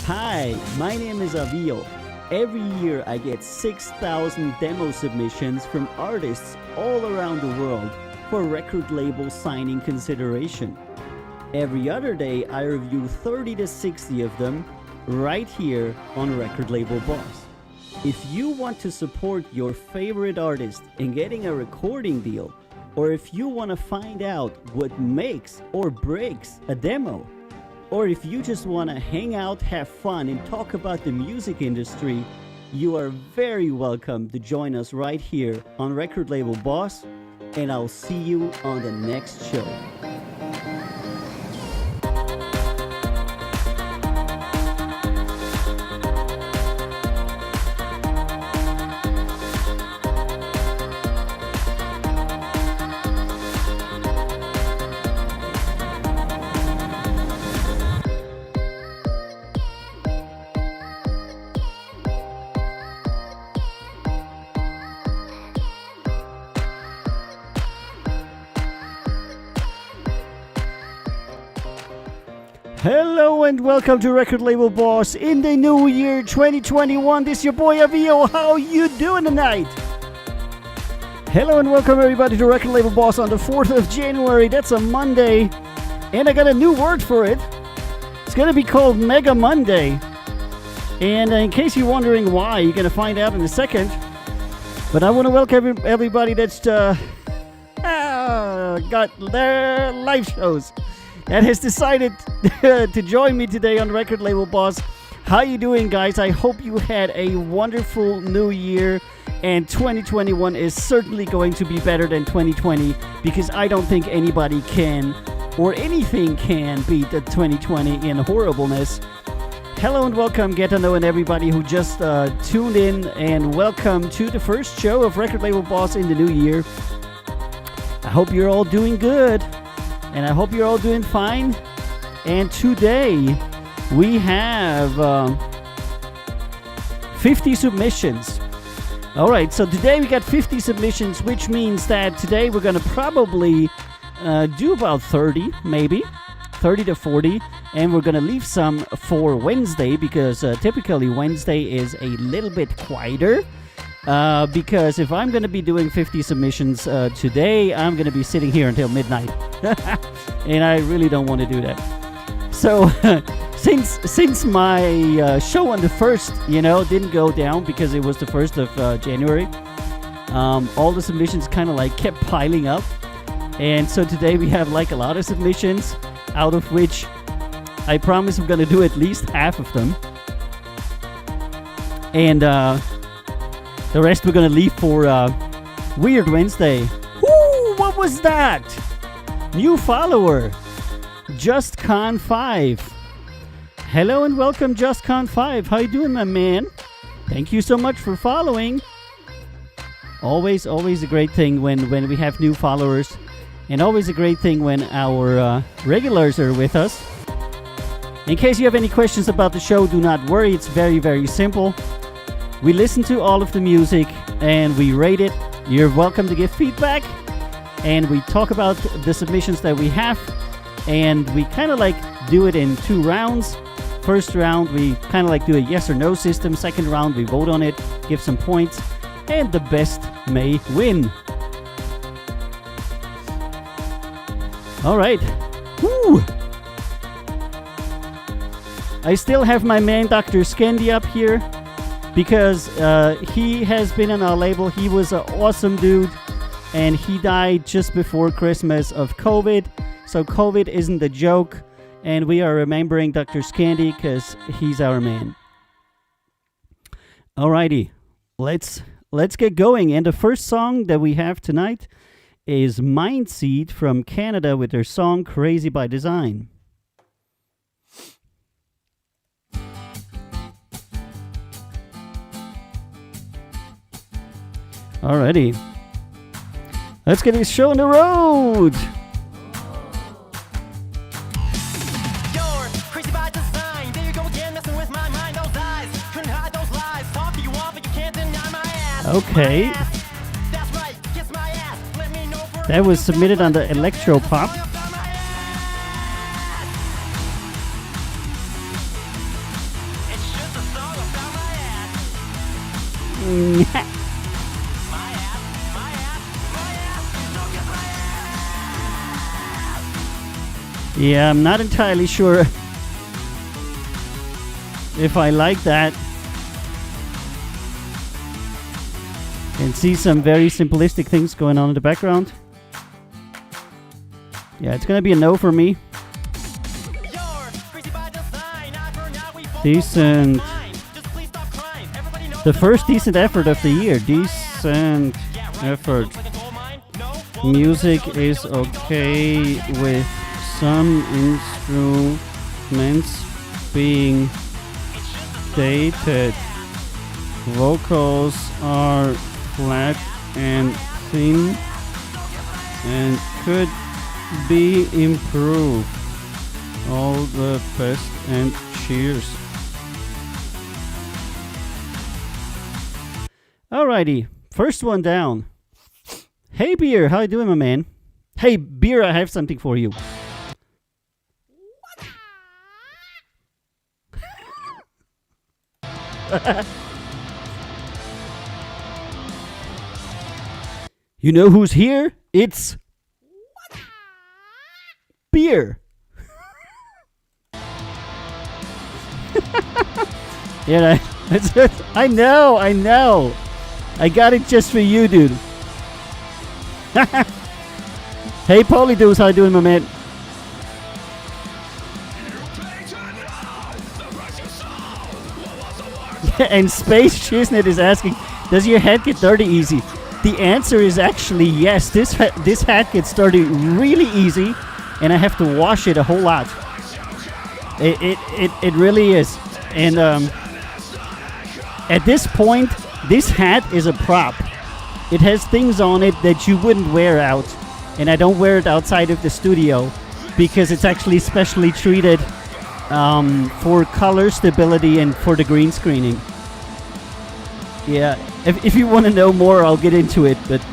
Hi, my name is Avio. Every year I get 6,000 demo submissions from artists all around the world for record label signing consideration. Every other day I review 30 to 60 of them right here on Record Label Boss. If you want to support your favorite artist in getting a recording deal, or if you want to find out what makes or breaks a demo, or if you just want to hang out, have fun, and talk about the music industry, you are very welcome to join us right here on Record Label Boss, and I'll see you on the next show. Hello and welcome to Record Label Boss in the new year 2021. This is your boy Avio. How you doing tonight? Hello and welcome everybody to Record Label Boss on the 4th of January. That's a Monday. And I got a new word for it. It's going to be called Mega Monday. And in case you're wondering why, you're going to find out in a second. But I want to welcome everybody that's got their live shows and has decided to join me today on Record Label Boss. How you doing, guys? I hope you had a wonderful new year, and 2021 is certainly going to be better than 2020, because I don't think anybody can or anything can beat the 2020 in horribleness. Hello and welcome, get to know, and everybody who just tuned in, and welcome to the first show of Record Label Boss in the new year. I hope you're all doing good. And I hope you're all doing fine. And today we have 50 submissions. Alright, so today we got 50 submissions, which means that today we're going to probably do about 30, maybe. 30 to 40. And we're going to leave some for Wednesday, because typically Wednesday is a little bit quieter. Because if I'm going to be doing 50 submissions today, I'm going to be sitting here until midnight. And I really don't want to do that. So, since my show on the 1st, didn't go down because it was the 1st of January, all the submissions kind of like kept piling up. And so today we have like a lot of submissions, out of which I promise I'm going to do at least half of them. And, the rest we're going to leave for Weird Wednesday. Woo! What was that? New follower. JustCon5. Hello and welcome, JustCon5. How you doing, my man? Thank you so much for following. Always a great thing when we have new followers. And always a great thing when our regulars are with us. In case you have any questions about the show, do not worry. It's very, very simple. We listen to all of the music and we rate it. You're welcome to give feedback. And we talk about the submissions that we have. And we kind of like do it in 2 rounds. First round, we kind of like do a yes or no system. Second round, we vote on it, give some points. And the best may win. All right. Woo! I still have my man, Dr. Scandy, up here. Because he has been on our label. He was an awesome dude. And he died just before Christmas of COVID. So COVID isn't a joke. And we are remembering Dr. Scandy because he's our man. Alrighty, let's get going. And the first song that we have tonight is Mindseed from Canada with their song Crazy by Design. Alrighty, let's get this show on the road. Okay. That was submitted on the Electro Pop. Yeah, I'm not entirely sure if I like that. And see some very simplistic things going on in the background. Yeah, it's gonna be a no for me. Decent. The first decent effort of the year. Decent effort. Music is okay with some instruments being dated. Vocals are flat and thin and could be improved. All the best and cheers. Alrighty, first one down. Hey Beer, how you doing, my man? Hey Beer, I have something for you. You know who's here? It's Beer. Yeah, that's it. I know. I got it just for you, dude. Hey, Pali dudes, how you doing, my man? And Space Chisnet is asking, does your head get dirty easy? The answer is actually yes. This hat gets dirty really easy, and I have to wash it a whole lot. It really is. And at this point, this hat is a prop. It has things on it that you wouldn't wear out, and I don't wear it outside of the studio because it's actually specially treated for color stability and for the green screening. Yeah, if you want to know more, I'll get into it. But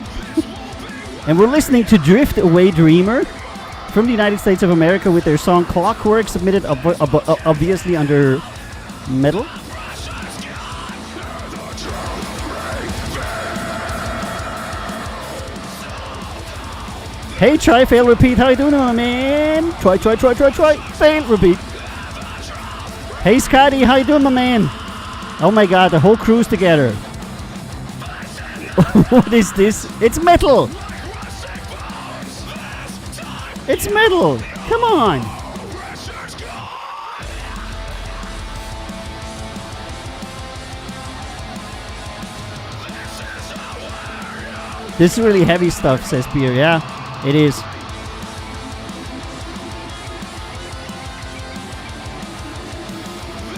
and we're listening to Drift Away Dreamer from the United States of America with their song Clockwork, submitted obviously under metal. Hey, try, fail, repeat. How you doing, my man? Try, fail, repeat. Hey, Scotty, how you doing, my man? Oh my god, the whole crew's together. What is this? It's metal! It's metal! Come on! This is really heavy stuff, says Beer. Yeah, it is.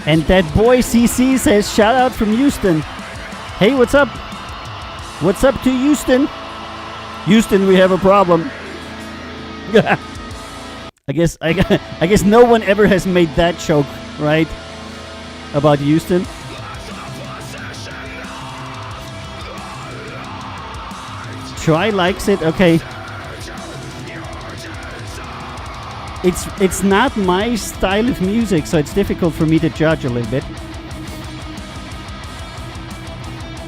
And that boy CC says, shout out from Houston. Hey, what's up? What's up to Houston? Houston, we have a problem. I guess no one ever has made that joke, right? About Houston. Try likes it. Okay. It's not my style of music, so it's difficult for me to judge a little bit.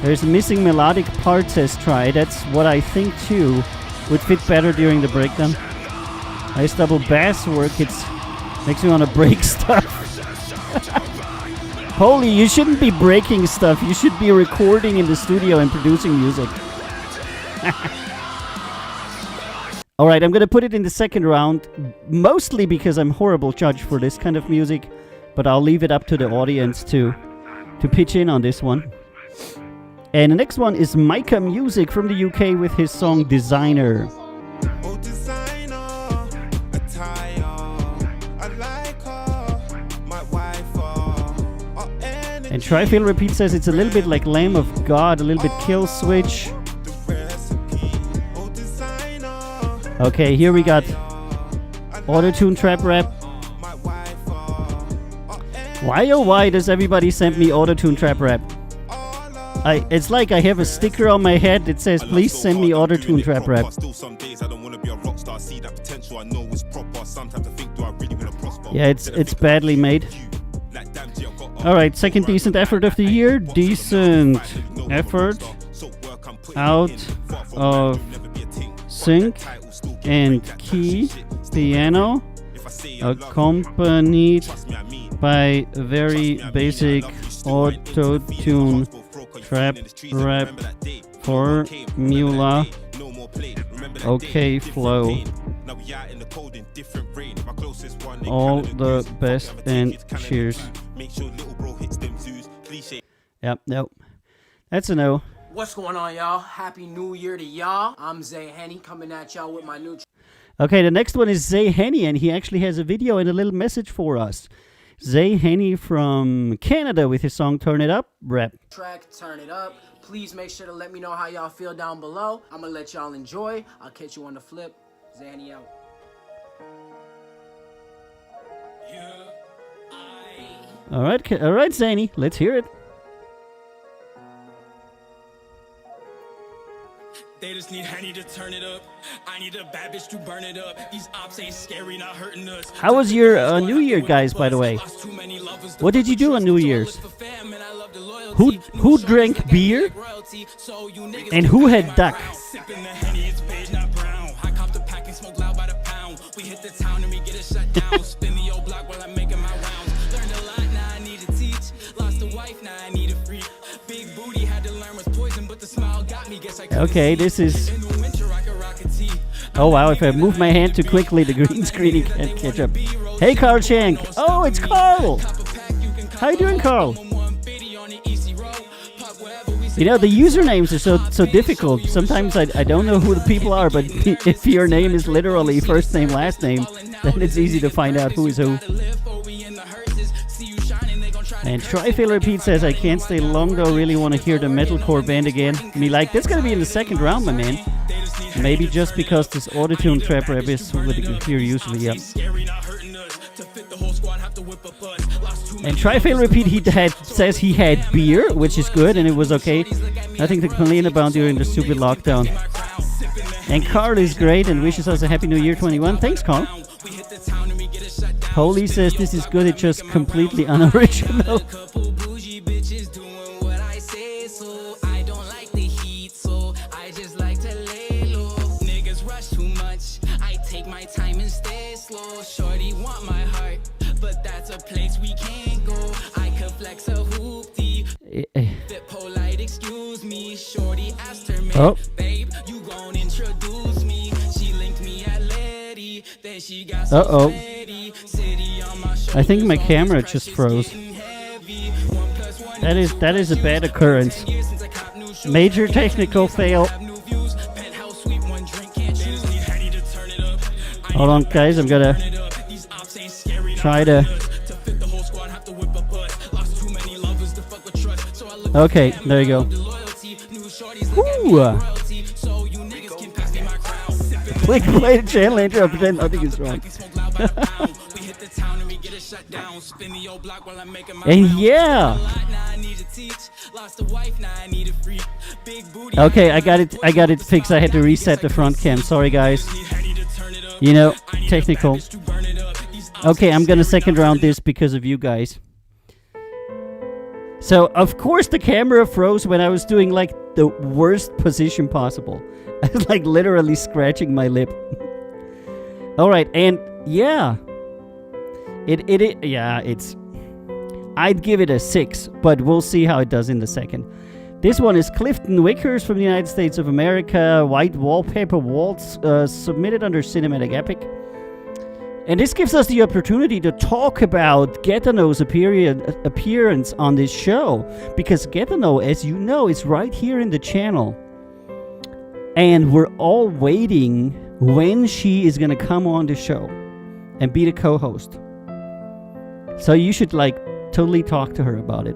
There's a missing melodic part, says Try. That's what I think too would fit better during the breakdown. Nice double bass work. It's makes me want to break stuff. Holy, you shouldn't be breaking stuff. You should be recording in the studio and producing music. Alright, I'm going to put it in the second round, mostly because I'm a horrible judge for this kind of music, but I'll leave it up to the audience to pitch in on this one. And the next one is Mica Music from the UK with his song Designer. And Tryfield Repeat says it's a little bit like Lamb of God, a little bit Kill Switch. Okay, here we got Autotune Trap Rap. Why oh why does everybody send me Autotune Trap Rap? It's like I have a sticker on my head that says please send me Autotune Trap Rap. Yeah, it's badly made. Alright, second decent effort of the year. Decent effort out of sync and key piano accompanied by very basic auto-tune trap rap formula. Okay, flow. All the best and cheers. Yep, nope. That's a no. What's going on, y'all? Happy New Year to y'all. I'm Sayenny coming at y'all with my new... Okay, the next one is Sayenny, and he actually has a video and a little message for us. Sayenny from Canada with his song Turn It Up rap. Track, Turn It Up. Please make sure to let me know how y'all feel down below. I'm gonna let y'all enjoy. I'll catch you on the flip. Sayenny out. All right, Sayenny, let's hear it. They just need Henny to turn it up. I need a bad bitch to burn it up. These ops ain't scary, not hurting us. How was your New Year, guys, by the way? What did you do on New Year's? Who drank beer? And who had duck? We hit the town and we get it shut down. Spin the old block while I'm making my rounds. Learned a lot, now I need to teach. Lost a wife, now I need a freak. Big booty, had to learn was poison, but the smile got me. Guess I okay, this is... Oh wow, if I move my hand too quickly, the green screen can't catch up. Hey, Carl Shank. Oh, it's Carl. How you doing, Carl? You know, the usernames are so difficult. Sometimes I don't know who the people are, but if your name is literally first name, last name, then it's easy to find out who is who. And Tryfield Repeat says, I can't stay long though, really want to hear the metalcore band again. Me like, that's going to be in the second round, my man. Maybe just because this autotune trap rap is with the computer usually, yeah. And Tryfield Repeat, says he had beer, which is good, and it was okay. Nothing to complain about during the stupid lockdown. And Carl is great and wishes us a happy new year 21. Thanks, Carl. Pali says this is good, it's just completely unoriginal. Shorty want my heart, but that's a place we can't go. I could flex a hoopty. Fit polite, excuse me. Shorty asked her man, babe, you gon' introduce me. She linked me at Lady, then she got so sweaty. I think my camera just froze. That is a bad occurrence. Major technical fail. Hold on, guys, I'm gonna try to... Okay, there you go. Ooh. Play the channel intro, pretend nothing is wrong. And yeah! Okay, I got it fixed. I had to reset the front cam. Sorry, guys. You know, technical. Okay, I'm gonna second round this because of you guys. So, of course the camera froze when I was doing, like, the worst position possible. I was, like, literally scratching my lip. Alright, and, yeah. It's... I'd give it a 6, but we'll see how it does in the second. This one is Clifton Wickers from the United States of America. White Wallpaper Waltz, submitted under Cinematic Epic. And this gives us the opportunity to talk about Getano's appearance on this show. Because Getano, as you know, is right here in the channel. And we're all waiting when she is going to come on the show and be the co-host. So you should, like, totally talk to her about it.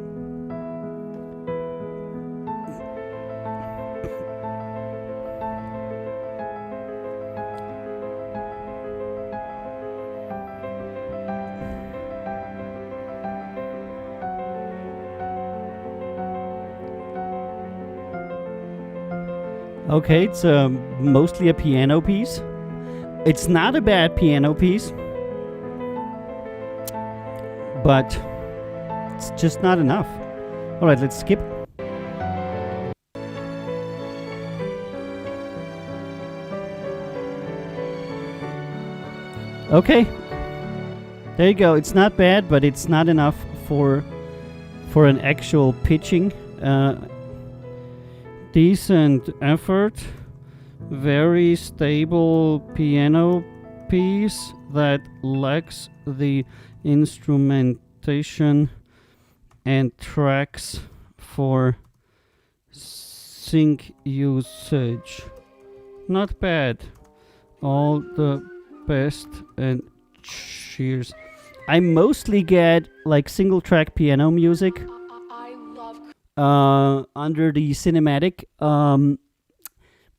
Okay, it's mostly a piano piece. It's not a bad piano piece, but it's just not enough. All right, let's skip. Okay, there you go. It's not bad, but it's not enough for an actual pitching. Decent effort, very stable piano piece that lacks the instrumentation and tracks for sync usage. Not bad. All the best and cheers. I mostly get like single track piano music under the cinematic,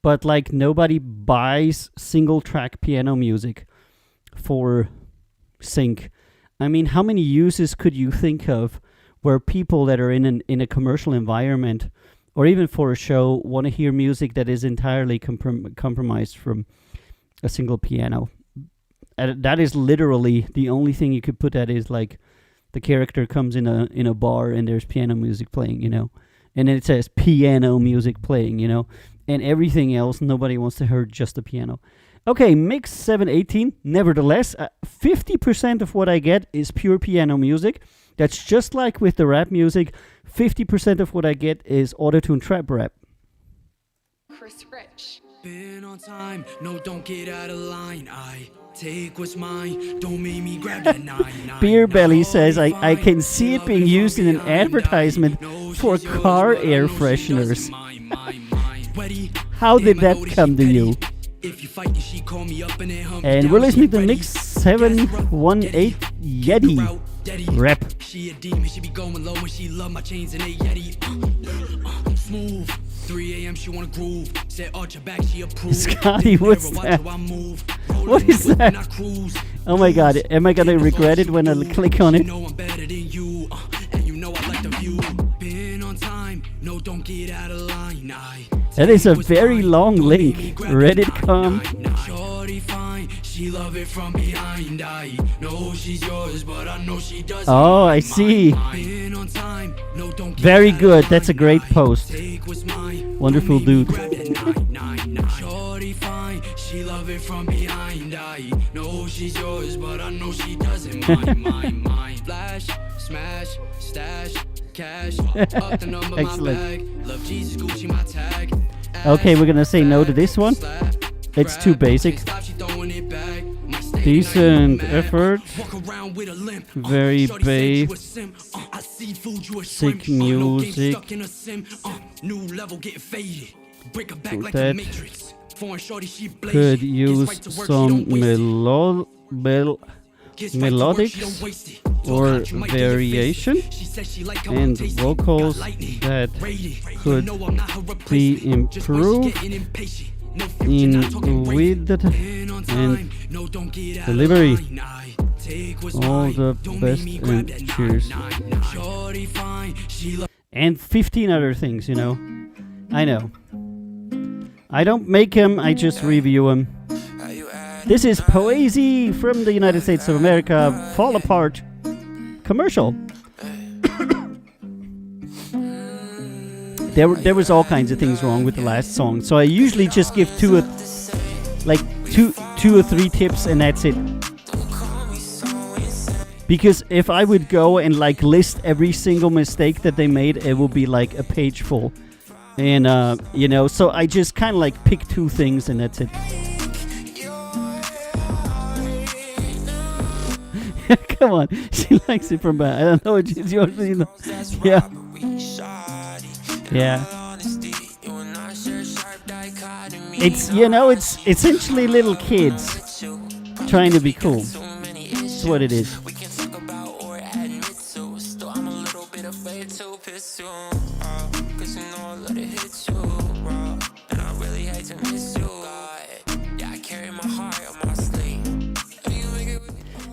but like nobody buys single track piano music for sync. I mean, how many uses could you think of where people that are in a commercial environment or even for a show want to hear music that is entirely compromised from a single piano? That is literally the only thing you could put that is like the character comes in a bar and there's piano music playing, you know, and then it says piano music playing, you know, and everything else nobody wants to hear just the piano. Okay, mix 718. Nevertheless, 50% of what I get is pure piano music. That's just like with the rap music. 50% of what I get is auto-tune trap rap. Chris Rich. Been on time, no, don't get out of line. I take what's mine, don't make me grab that 9. Beer Belly says, I can see it being used in an advertisement for car air fresheners. How did that come to you? And we're listening to Mix 718 Yeti rap. She a demon, she be going low when she love my chains and a Yeti. Smooth. 3 a.m. she wanna groove. Said arch her back, she approved. Scotty, what's that? What is that? Oh my god, am I gonna regret it when I click on it? You know I'm better than you, and you know I like the view. Been on time, no, don't get out of line. That is a very long link. Reddit.com. Shorty fine, she love it from behind. I know she's yours, but I know she doesn't. Oh, I see. Very good. That's a great post. Wonderful dude. Shorty fine, she love it from behind. I know she's yours, but I know she doesn't mind. Flash, smash, stash, cash. Up the number, my bag. Love Jesus, Gucci, my tag. Okay, we're gonna say no to this one. It's too basic. Decent effort. Very basic music. That could use some melodics or variation and vocals that could be improved in width and delivery. All the best and cheers. And 15 other things, you know. I know. I don't make them, I just review them. This is Poesie from the United States of America, Fall Apart commercial. There was all kinds of things wrong with the last song, so I usually just give two or three tips and that's it. Because if I would go and like list every single mistake that they made, it will be like a page full. And you know, so I just kind of like pick two things and that's it. Come on, she likes it from back. I don't know what she's yours. You know. Yeah. Yeah. It's it's essentially little kids trying to be cool. That's what it is.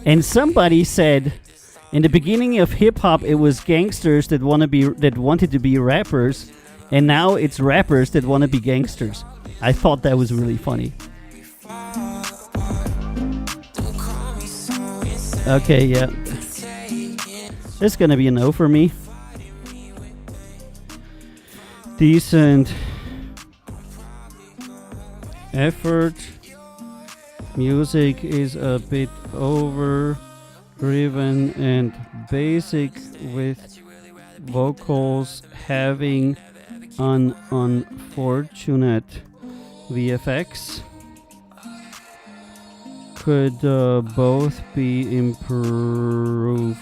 And somebody said, in the beginning of hip hop, it was gangsters that wanted to be rappers, and now it's rappers that want to be gangsters. I thought that was really funny. Okay, yeah. This is gonna be a no for me. Decent effort. Music is a bit overdriven and basic, with vocals having an unfortunate VFX. Could both be improved.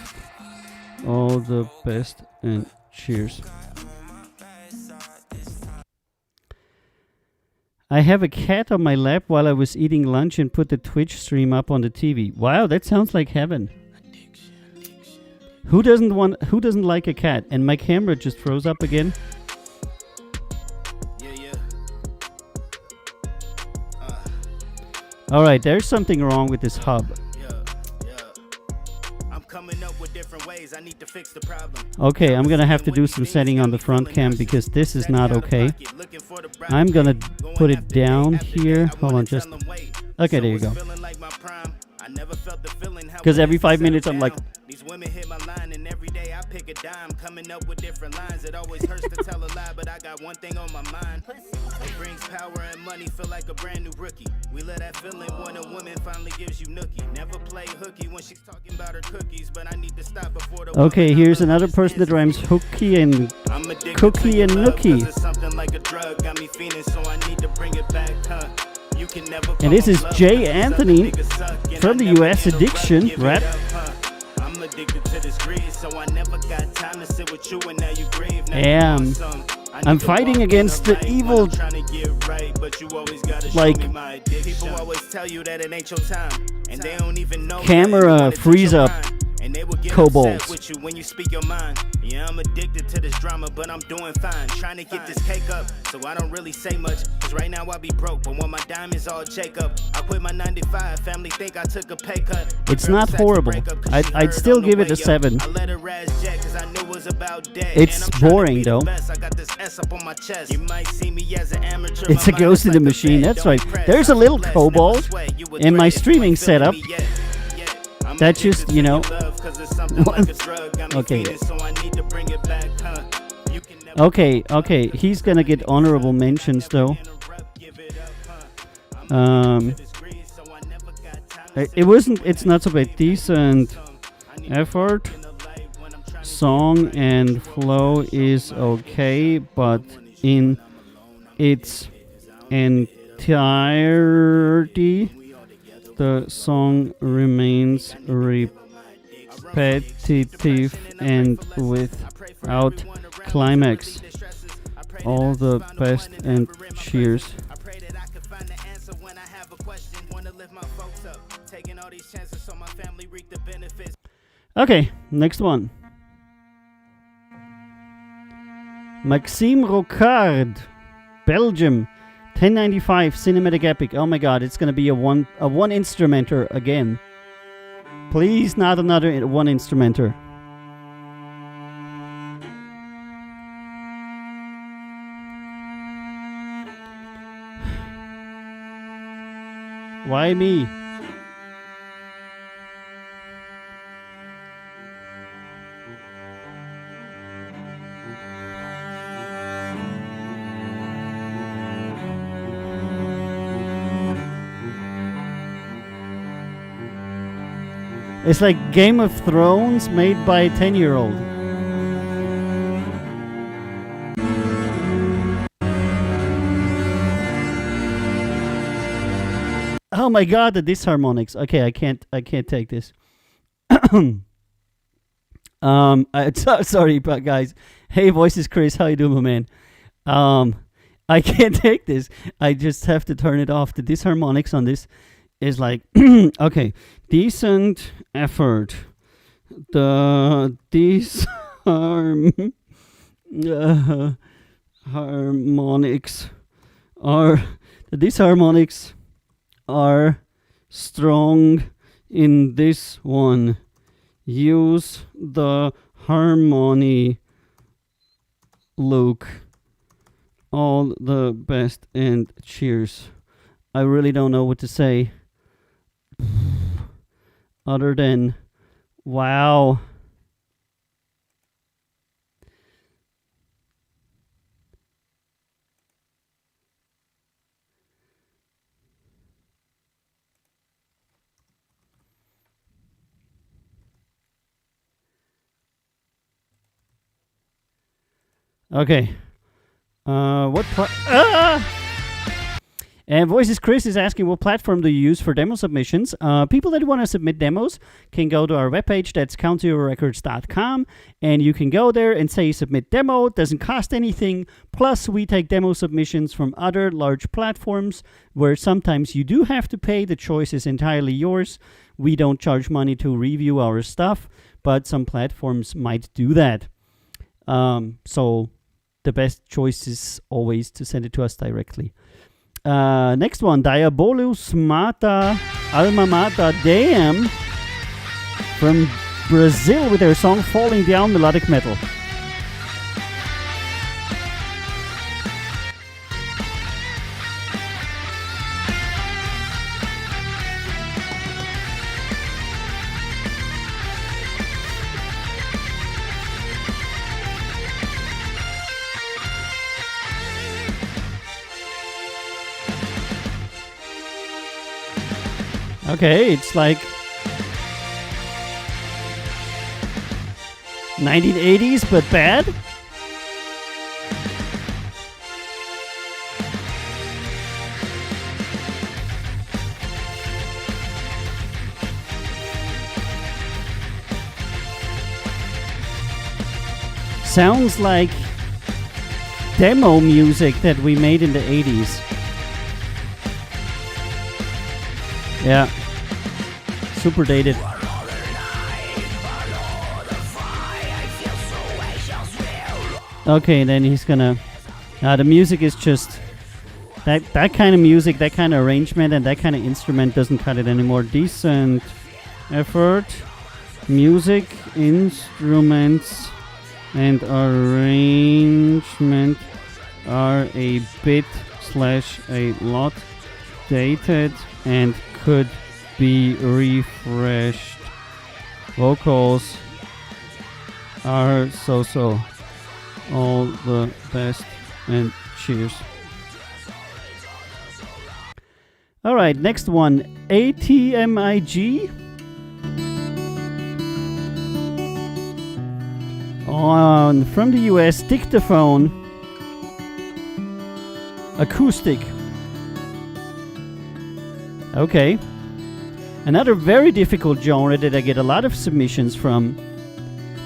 All the best and cheers. I have a cat on my lap while I was eating lunch and put the Twitch stream up on the TV. Wow, that sounds like heaven. Who doesn't like a cat? And my camera just froze up again. All right, there's something wrong with this hub. Okay, I'm gonna have to do some setting on the front cam because this is not okay. I'm gonna put it down here. Hold on, just... Okay, there you go. Because every 5 minutes I'm like... These women hit my line and every day I pick a dime, coming up with different lines. It always hurts to tell a lie, but I got one thing on my mind. It brings power and money, feel like a brand new rookie. We let that feeling when a woman finally gives you nookie. Never play hooky when she's talking about her cookies, but I need to stop before the... Okay, here's another person that rhymes hooky and cookie and nookie. Something like a drug got me feeling, so I need to bring it back, huh? And this is Jay Anthony from the US Addiction rap. Addicted to this greed, so I never got time to sit with you, and now you grieve. I'm fighting against the evil, like, camera freeze up kobolds. When you speak your mind. Yeah, I'm addicted to this drama, but I'm doing fine. Trying to get this cake up, so I don't really say much. Cause right now I be broke, but when my diamonds all shake up, I quit my 9 to 5. Family think I took a pay cut. It's not horrible. I'd still give it a 7. It's boring though. It's a ghost in the machine, that's right. There's a little kobold in my streaming setup. That's just, Okay, he's gonna get honorable mentions though. It's not so bad. Decent effort. Song and flow is okay, but in its entirety, the song remains repetitive and without climax. All the best and cheers. Okay, next one. Maxime Rocard, Belgium. 1095 Cinematic Epic. Oh my god, it's gonna be a one instrumenter again. Please, not another one instrumenter. Why me? It's like Game of Thrones made by a 10-year-old. Oh my god, the disharmonics. Okay, I can't take this. Sorry, but guys. Hey, Voices Chris, how you doing, my man? I can't take this. I just have to turn it off. The disharmonics on this is like, okay, decent effort. The harmonics are strong in this one. Use the harmony, Luke. All the best and cheers. I really don't know what to say other than wow. Okay. And Voices Chris is asking, what platform do you use for demo submissions? People that want to submit demos can go to our webpage, that's countzerorecords.com, and you can go there and say submit demo. It doesn't cost anything. Plus, we take demo submissions from other large platforms where sometimes you do have to pay. The choice is entirely yours. We don't charge money to review our stuff, but some platforms might do that. So the best choice is always to send it to us directly. Next one, Diabolus Mata Alma Mata Dam from Brazil with their song Falling Down Melodic Metal. Okay, it's like 1980s, but bad. Sounds like demo music that we made in the 80s. Yeah. Super dated. Okay, then he's gonna... the music is just... That kind of music, that kind of arrangement, and that kind of instrument doesn't cut it anymore. Decent effort. Music, instruments, and arrangement are a bit/a lot dated and could be refreshed. Vocals are so. All the best and cheers. Alright, next one. ATMIG. From the US, dictaphone. Acoustic. Okay. Another very difficult genre that I get a lot of submissions from.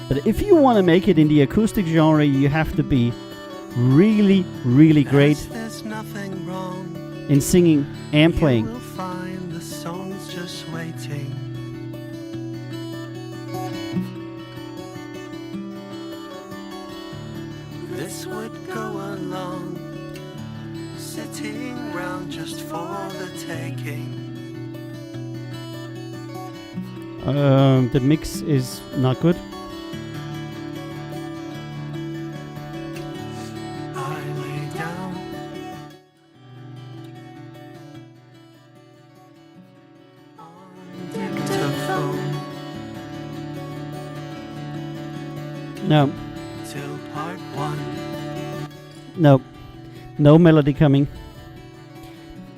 But if you want to make it in the acoustic genre, you have to be really, really great in singing and playing. This would go along, sitting round just for the taking. The mix is not good. No. Till part one. No. No melody coming.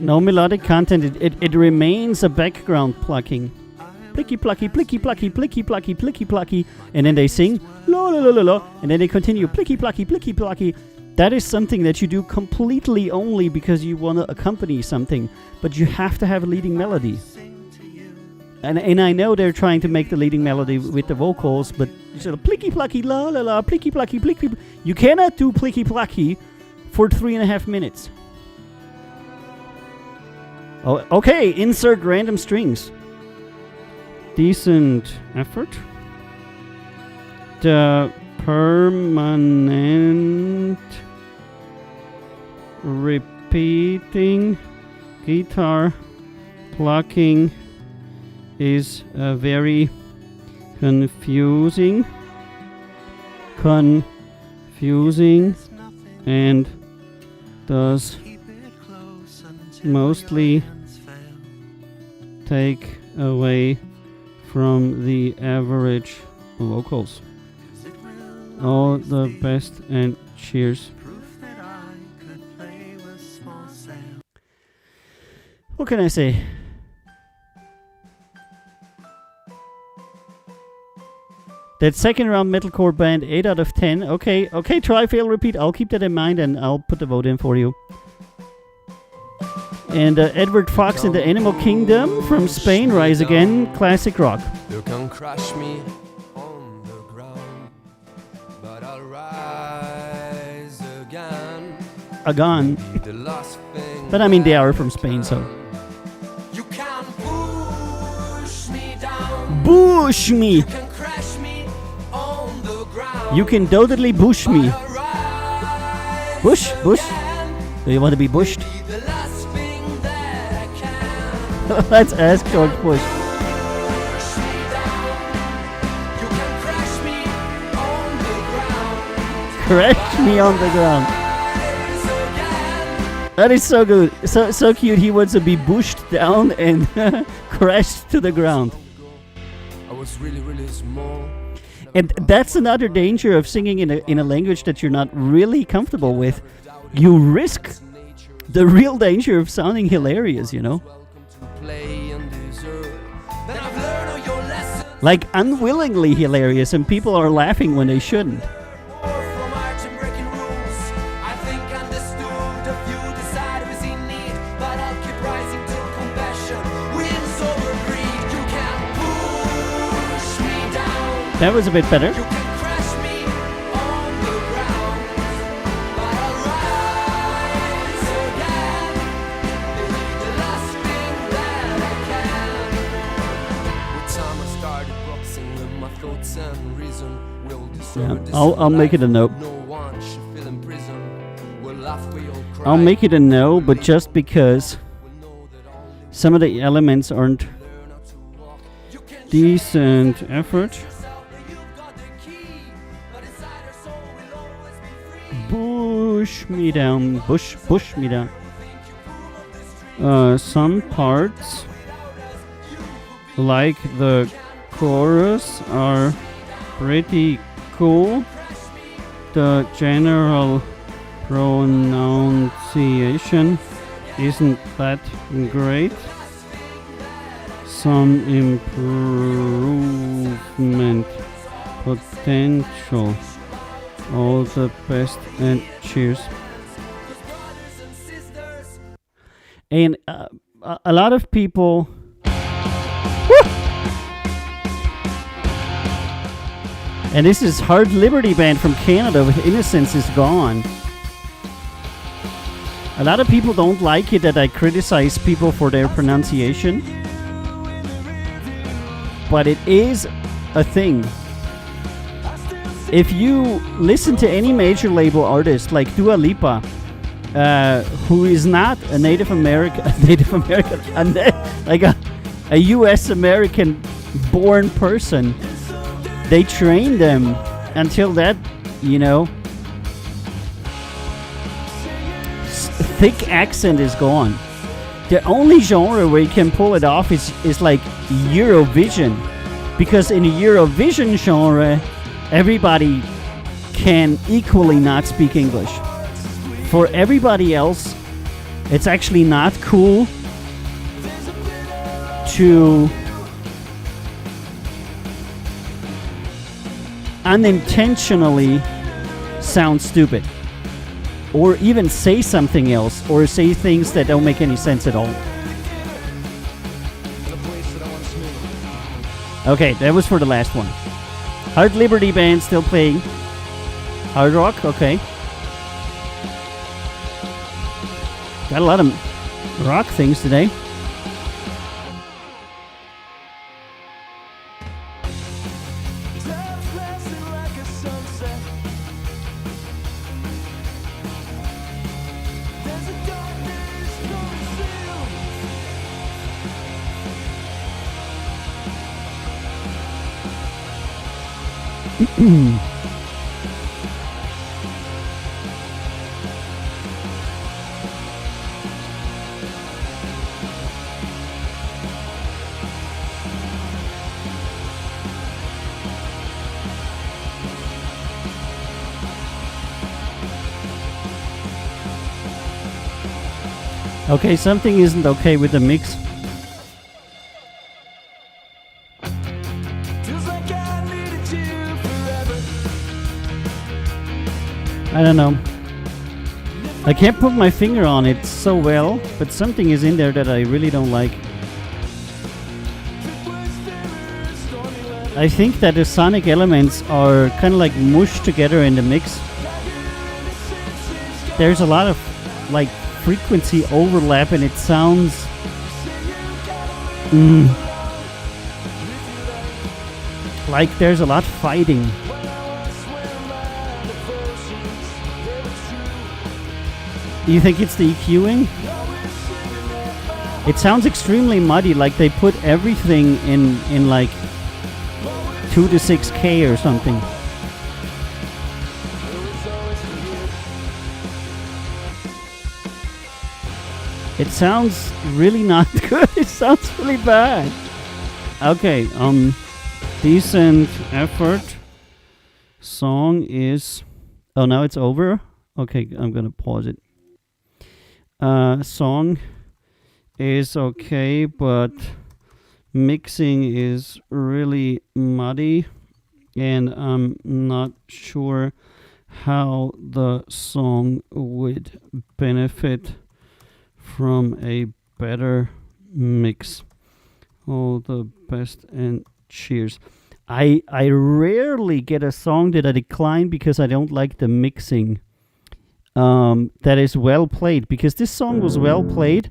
No melodic content. It remains a background plucking. Plicky plucky, plicky plucky, plicky plucky, plicky plucky. And then they sing la la la la la. And then they continue plicky plucky, plicky plucky. That is something that you do completely only because you want to accompany something. But you have to have a leading melody. And I know they're trying to make the leading melody with the vocals, but you said plicky plucky la la la plicky plucky plicky. You cannot do plicky plucky for 3.5 minutes. Oh, okay. Insert random strings. Decent effort. The permanent repeating guitar plucking is very confusing and does mostly take away from the average vocals. All the best and cheers. What can I say? That second round metalcore band, 8 out of 10. Okay, try, fail, repeat. I'll keep that in mind and I'll put the vote in for you. And Edward Fox in the Animal Kingdom from Spain, Rise Again, classic rock. You can crush me on the ground, but I'll rise again. Again. The last thing But I mean, they are from Spain, so. you can push me down. Bush me! You can crash me on the ground. You can totally bush me. I'll rise Bush? again. Do you want to be bushed? Be the last thing that I can. Let's ask George Bush. Push me down. You can crash me on the ground. Crash me on the ground. Rise again. That is so good. So cute. He wants to be bushed down and crashed to the ground. I was really, really small. And that's another danger of singing in a language that you're not really comfortable with. You risk the real danger of sounding hilarious, you know? Like unwillingly hilarious, and people are laughing when they shouldn't. That was a bit better. Yeah, I'll make it a no. I'll make it a no, but just because some of the elements aren't decent effort. Push me down, push me down. Some parts, like the chorus, are pretty cool. The general pronunciation isn't that great. Some improvement potential. All the best and cheers. And a lot of people. Woo! And this is Hard Liberty Band from Canada with Innocence Is Gone. A lot of people don't like it that I criticize people for their pronunciation. But it is a thing. If you listen to any major label artist like Dua Lipa, who is not a Native American, like a U.S. American born person, they train them until that, thick accent is gone. The only genre where you can pull it off is like Eurovision, because in a Eurovision genre, everybody can equally not speak English. For everybody else, it's actually not cool to unintentionally sound stupid, or even say something else, or say things that don't make any sense at all. Okay, that was for the last one. Hard Liberty Band still playing. Hard rock, okay. Got a lot of rock things today. Okay, something isn't okay with the mix. I don't know. I can't put my finger on it so well, but something is in there that I really don't like. I think that the sonic elements are kind of like mushed together in the mix. There's a lot of like frequency overlap and it sounds like there's a lot fighting. You think it's the EQing? It sounds extremely muddy, like they put everything in like 2 to 6K or something. It sounds really not good. It sounds really bad. Okay, decent effort. Song is... Oh, now it's over? Okay, I'm gonna pause it. Song is okay, but mixing is really muddy, and I'm not sure how the song would benefit from a better mix. All the best and cheers. I rarely get a song that I decline because I don't like the mixing. That is well played, because this song was well played,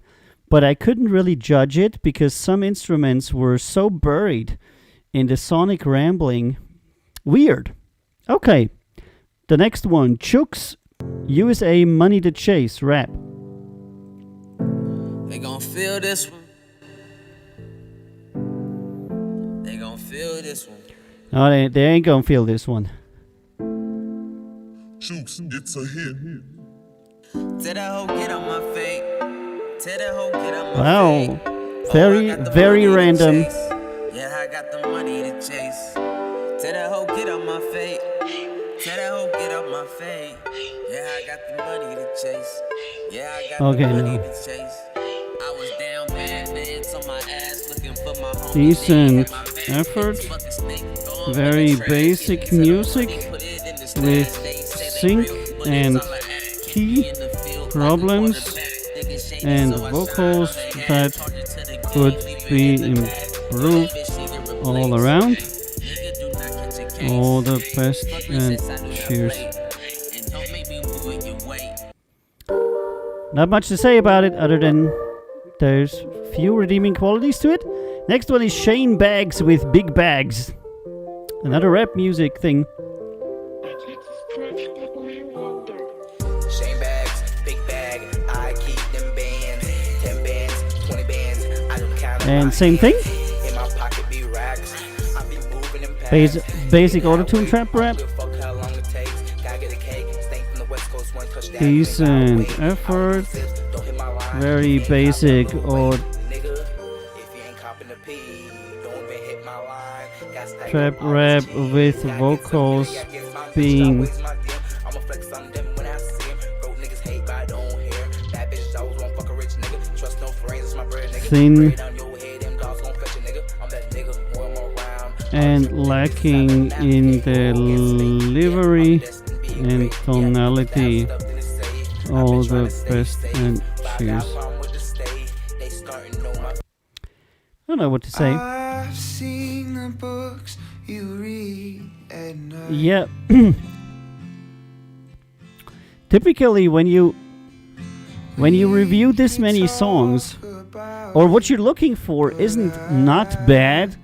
but I couldn't really judge it because some instruments were so buried in the sonic rambling. Weird. Okay, the next one, Chooks, USA Money to Chase, rap. They gon' feel this one. They gon' feel this one. No, they ain't gonna feel this one. Chooks, it's a hit. Tell that hoe get on my face. Tell that hoe get on my Wow, face. very random. Yeah, I got the money to chase. Tell that hoe get on my face. Tell that hoe get on my face. Yeah, I got the money to chase. Yeah, I got the money to chase. I was down bad, man, on my ass looking for my home. Decent effort. Very basic music with sync and key problems and vocals that could be improved all around. All the best and cheers. Not much to say about it other than there's few redeeming qualities to it. Next one is Shane Bags with Big Bags. Another rap music thing. Shane Bags, big bag, I keep them bands, 10 bands, 20 bands, I don't count. And same thing. In my pocket be racks. I be moving in packs. Basic auto-tune trap rap. Decent effort. Very basic or trap rap with vocals being thin and lacking in delivery and tonality. All the best and cheers. I don't know what to say. I I've seen the books you read at night. Yeah. Typically, when you review this many songs, or what you're looking for isn't not bad.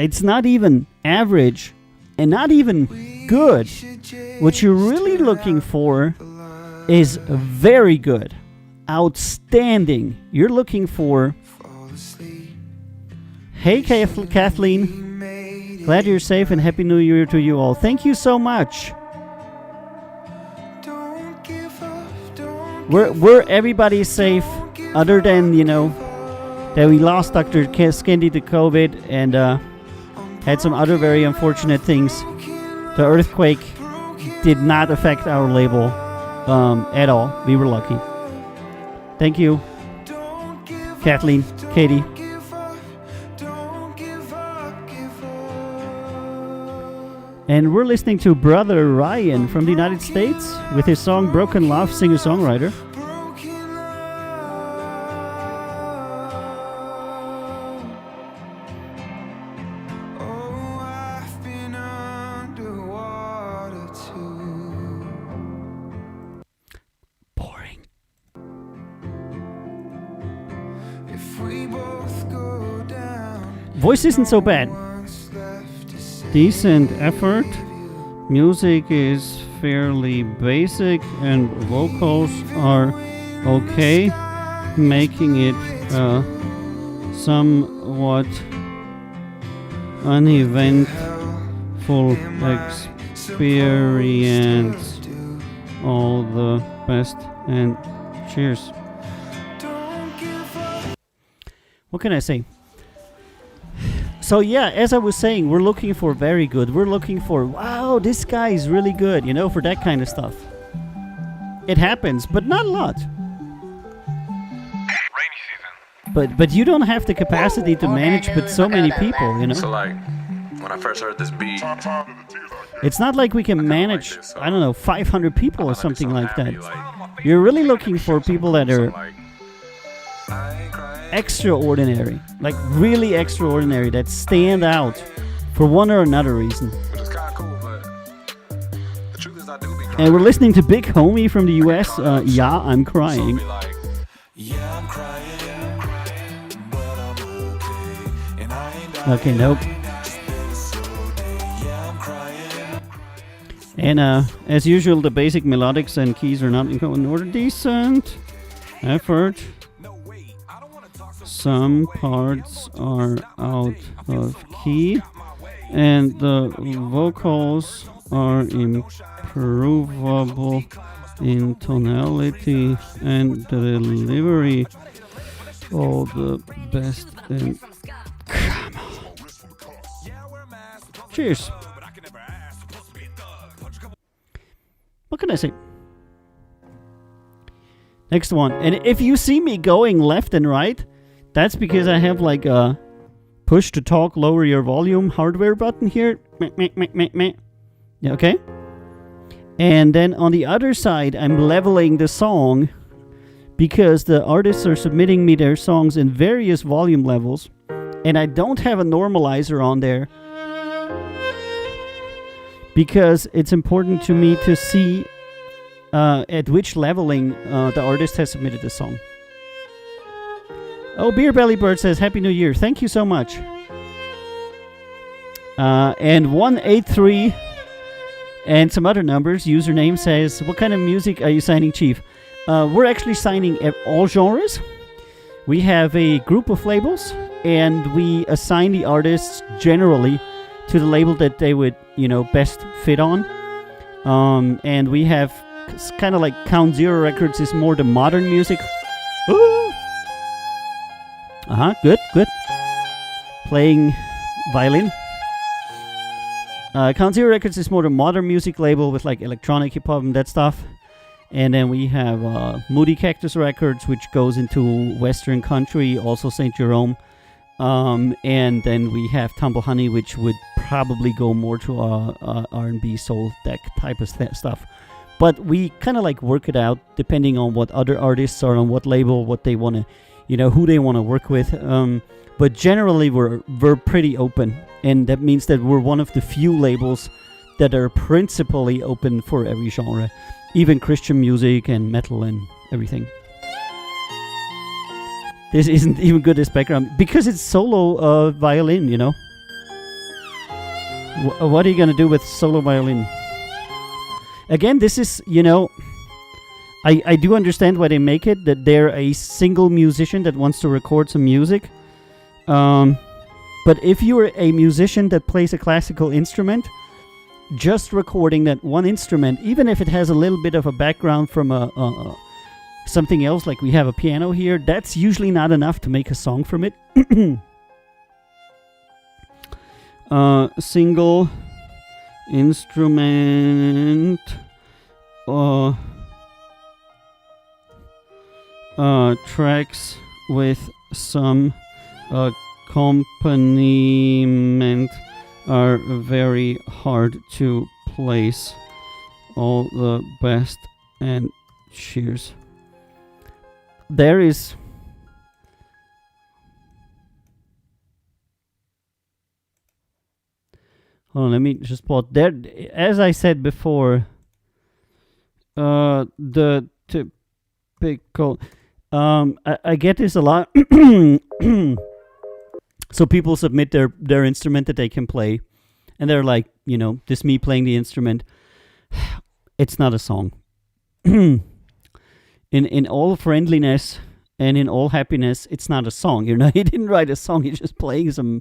It's not even average, and not even good. What you're really looking for is very good, outstanding. You're looking for. Hey, Kathleen. Glad you're safe and Happy New Year to you all. Thank you so much. We're everybody safe, other than, that we lost Dr. Skendi to COVID and had some other very unfortunate things. The earthquake did not affect our label at all. We were lucky. Thank you, Kathleen, Katie. And we're listening to Brother Ryan from the United States with his song Broken Love, singer-songwriter. Boring. Voice isn't so bad. Decent effort. Music is fairly basic and vocals are okay, making it somewhat uneventful experience. All the best and cheers. What can I say? So yeah, as I was saying, we're looking for very good. We're looking for, wow, this guy is really good, for that kind of stuff. It happens, but not a lot. Rainy season. But you don't have the capacity to manage with so many people, So like, when I first heard this beat, it's not like we can manage, like this, so 500 people or something like that. Like, You're really looking for people that are I ain't crying. extraordinary, like really extraordinary, that stand out for one or another reason. Which is kind of cool, but the truth is I do be crying. And we're listening to Big Homie from the US. Yeah, I'm So crying. be like, Yeah, I'm crying, but I'm okay. And I ain't dying. Okay, nope. Yeah, I'm crying. And as usual, the basic melodics and keys are not in order. Decent effort. Some parts are out of key, and the vocals are improvable in tonality and delivery. All the best and come on. Cheers. What can I say? Next one. And if you see me going left and right, that's because I have like a push to talk, lower your volume hardware button here. Yeah, okay. And then on the other side, I'm leveling the song because the artists are submitting me their songs in various volume levels, and I don't have a normalizer on there because it's important to me to see at which leveling the artist has submitted the song. Oh, Beer Belly Bird says, Happy New Year. Thank you so much. And 183 and some other numbers. Username says, what kind of music are you signing, Chief? We're actually signing all genres. We have a group of labels, and we assign the artists generally to the label that they would, best fit on. And we have kind of like Count Zero Records is more the modern music. Ooh. Good. Playing violin. Count Zero Records is more the modern music label with like electronic hip hop and that stuff. And then we have Moody Cactus Records, which goes into Western country, also St. Jerome. And then we have Tumble Honey, which would probably go more to R&B, soul, that type of stuff. But we kind of like work it out depending on what other artists are on what label, what they want to who they want to work with. But generally, we're pretty open, and that means that we're one of the few labels that are principally open for every genre, even Christian music and metal and everything. This isn't even good as background because it's solo violin, What are you going to do with solo violin? Again, this is, I do understand why they make it, that they're a single musician that wants to record some music. But if you're a musician that plays a classical instrument, just recording that one instrument, even if it has a little bit of a background from something else, like we have a piano here, that's usually not enough to make a song from it. Single instrument tracks with some accompaniment are very hard to place. All the best and cheers. There is... Hold on, let me just pause. There, as I said before, the typical... I get this a lot. So people submit their instrument that they can play, and they're like, this me playing the instrument. It's not a song. In all friendliness and in all happiness, it's not a song. He didn't write a song. He's just playing some,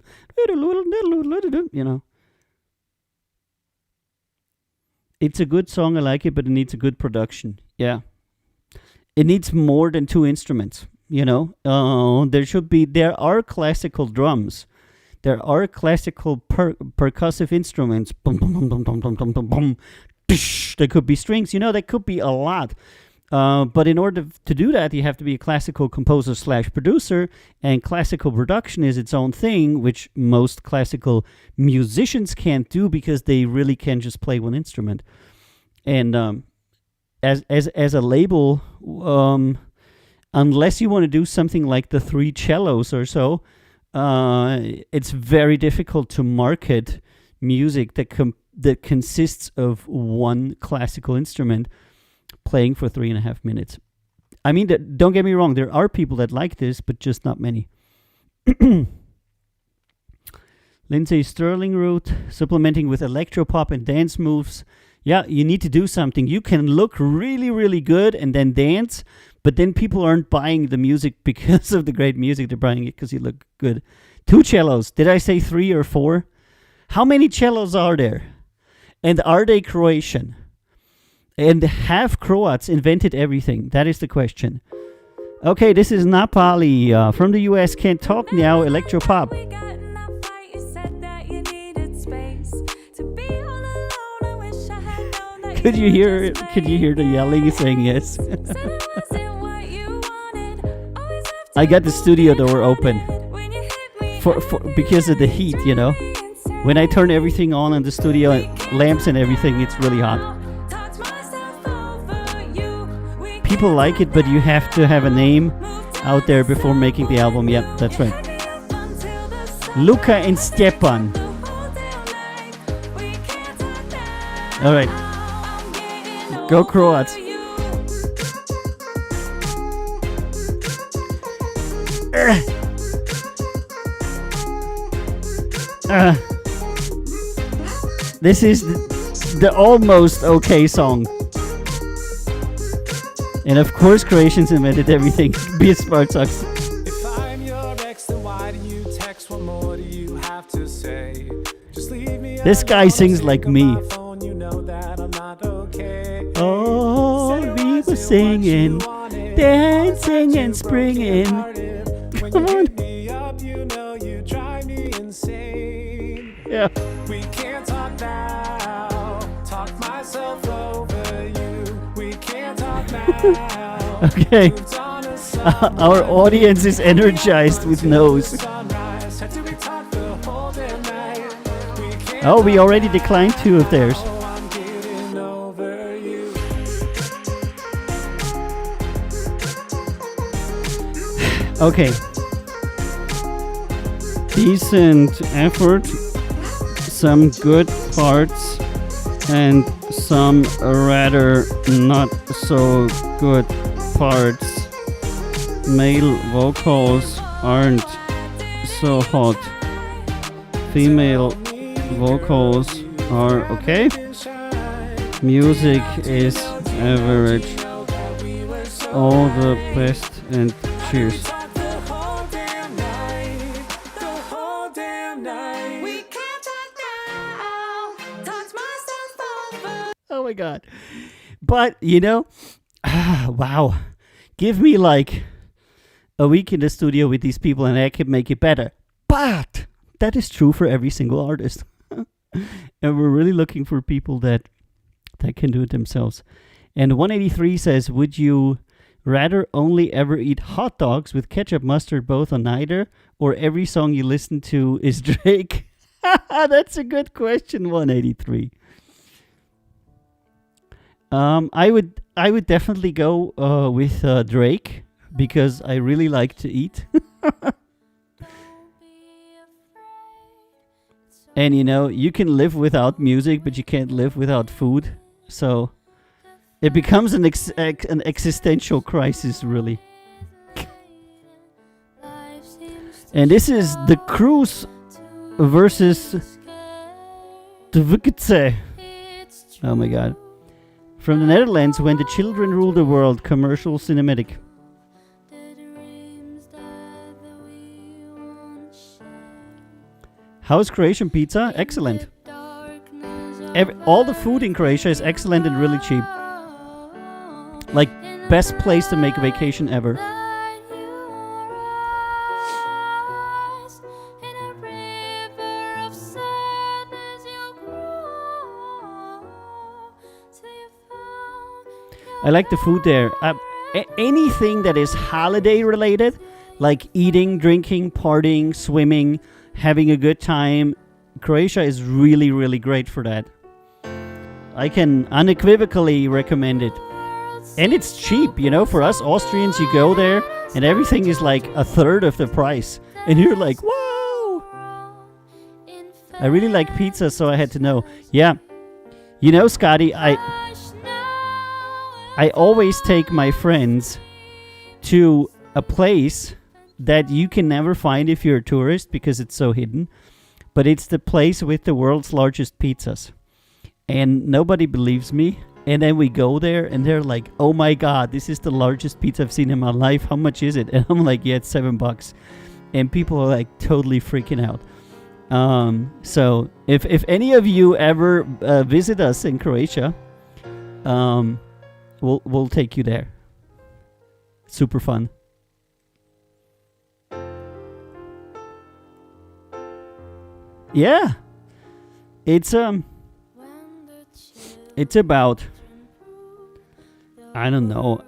It's a good song. I like it, but it needs a good production. Yeah. It needs more than two instruments. There are classical drums. There are classical percussive instruments. Boom, boom, boom, boom, boom, boom, boom, boom, boom. There could be strings. There could be a lot. But in order to do that, you have to be a classical composer / producer, and classical production is its own thing, which most classical musicians can't do because they really can just play one instrument. And as a label, unless you want to do something like the 3 cellos or so, it's very difficult to market music that consists of one classical instrument playing for 3.5 minutes. I mean, don't get me wrong, there are people that like this, but just not many. Lindsay Sterling route, supplementing with electropop and dance moves. Yeah, you need to do something. You can look really, really good and then dance, but then people aren't buying the music because of the great music. They're buying it because you look good. 2 cellos. Did I say 3 or 4? How many cellos are there? And are they Croatian? And have Croats invented everything? That is the question. Okay, this is not Pali from the US. Can't talk now. Electropop. Could you hear the yelling saying yes? I got the studio door open for because of the heat, When I turn everything on in the studio, lamps and everything, it's really hot. People like it, but you have to have a name out there before making the album. Yep, that's right. Luka and Stepan. All right. Go Croats. This is the almost okay song. And of course, Croatians invented everything. Be smart sucks. If I'm your ex, then why do you text? What more do you have to say? Just leave me. This guy sings like me. You know that I'm not okay. Oh, we were singing, dancing and springing. Come on. You know you drive me insane. Yeah. We can't talk now. Talk myself over you. We can't talk now. Okay. Our audience is energized with no's. Oh, we already declined 2 of theirs. Okay. Decent effort, some good parts, and some rather not so good parts. Male vocals aren't so hot. Female vocals are okay. Music is average. All the best and cheers. Oh my god. But, you know, wow. Give me like a week in the studio with these people and I can make it better. But that is true for every single artist. And we're really looking for people that can do it themselves. And 183 says, would you rather only ever eat hot dogs with ketchup mustard both on either, or every song you listen to is Drake? That's a good question, 183. I would definitely go with Drake because I really like to eat. And you know, you can live without music, but you can't live without food. So it becomes an existential crisis, really. And this is the Cruise versus the Wukitze. Oh my god. From the Netherlands, When the Children Rule the World, commercial cinematic. How's Croatian pizza? Excellent. All the food in Croatia is excellent and really cheap. Like, best place to make a vacation ever. I like the food there. Anything that is holiday related, like eating, drinking, partying, swimming, having a good time, Croatia is really, really great for that. I can unequivocally recommend it. And it's cheap, you know, for us Austrians, you go there and everything is like a third of the price. And you're like, whoa! I really like pizza, so I had to know. Yeah. You know, Scotty, I always take my friends to a place that you can never find if you're a tourist because it's so hidden. But it's the place with the world's largest pizzas. And nobody believes me. And then we go there and they're like, oh my god, this is the largest pizza I've seen in my life. How much is it? And I'm like, yeah, it's $7. And people are like totally freaking out. So if any of you ever visit us in Croatia, we'll take you there. Super fun. Yeah. It's about, I don't know.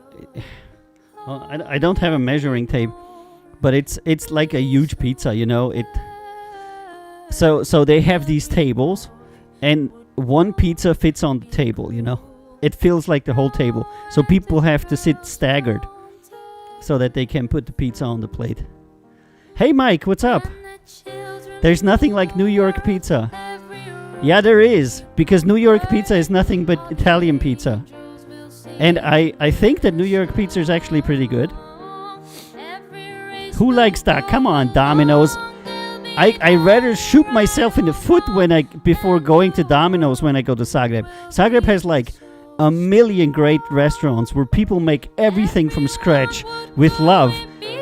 Well, I don't have a measuring tape, but it's like a huge pizza, you know. So they have these tables, and one pizza fits on the table, you know. It feels like the whole table. So people have to sit staggered so that they can put the pizza on the plate. Hey Mike, what's up? There's nothing like New York pizza. Yeah, there is, because New York pizza is nothing but Italian pizza. And I think that New York pizza is actually pretty good. Who likes that? Come on, Domino's. I rather shoot myself in the foot before going to Domino's when I go to Zagreb. Zagreb has like a million great restaurants where people make everything from scratch with love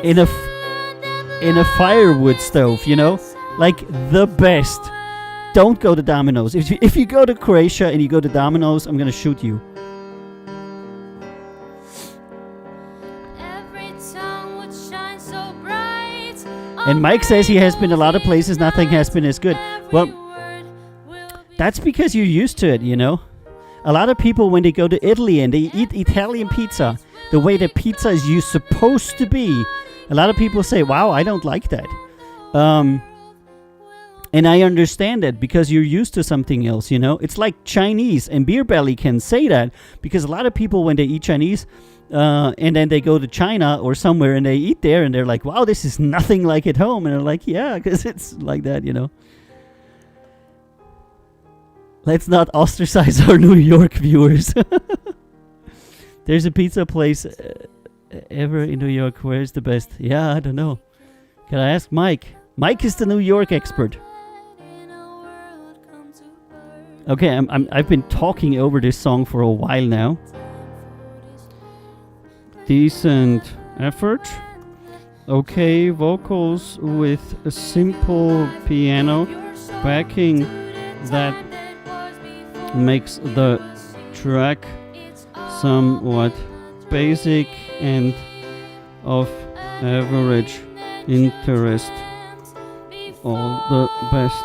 in a firewood stove, you know? Like the best. Don't go to Domino's. If you go to Croatia and you go to Domino's, I'm gonna shoot you. And Mike says he has been a lot of places, nothing has been as good. Well, that's because you're used to it, you know? A lot of people, when they go to Italy and they eat Italian pizza, the way that pizza is supposed to be, a lot of people say, wow, I don't like that. And I understand that because you're used to something else, you know? It's like Chinese, and Beer Belly can say that because a lot of people, when they eat Chinese, And then they go to China or somewhere and they eat there and they're like, wow, this is nothing like at home. And they're like, yeah, because it's like that, you know. Let's not ostracize our New York viewers. There's a pizza place ever in New York. Where's the best? Yeah, I don't know. Can I ask Mike? Mike is the New York expert. Okay, I've been talking over this song for a while now. Decent effort. Okay, vocals with a simple piano backing that makes the track somewhat basic and of average interest. All the best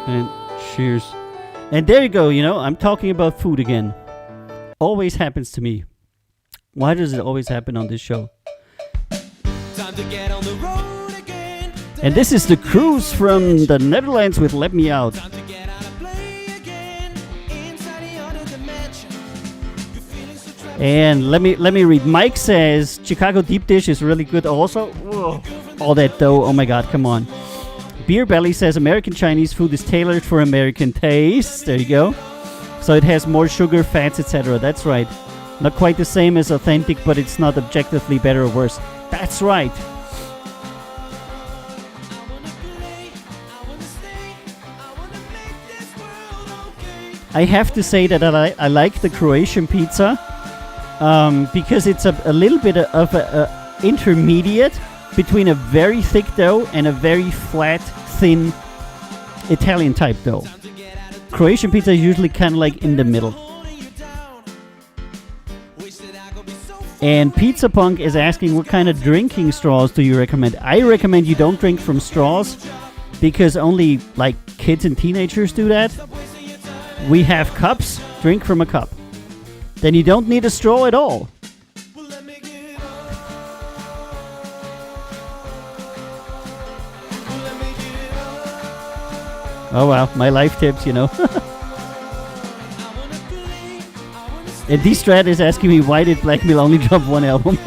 and cheers. And there you go, you know, I'm talking about food again. Always happens to me. Why does it always happen on this show? Time to get on the road again. And this is the cruise from the Netherlands with Let Me Out. Time to get out of play again. Inside the other dimension. You're feeling so trapped. And let me read. Mike says Chicago deep dish is really good also. Whoa. All that dough. Oh my god, come on. Beer Belly says American Chinese food is tailored for American tastes. There you go. So it has more sugar, fats, etc. That's right. Not quite the same as authentic, but it's not objectively better or worse. That's right. I have to say that I like the Croatian pizza because it's a little bit of a intermediate between a very thick dough and a very flat, thin Italian type dough. Croatian pizza is usually kind of like in the middle. And Pizza Punk is asking, what kind of drinking straws do you recommend? I recommend you don't drink from straws because only like kids and teenagers do that. We have cups, drink from a cup. Then you don't need a straw at all. Oh wow, my life tips, you know. And D-Strat is asking me, why did Black Mill only drop one album?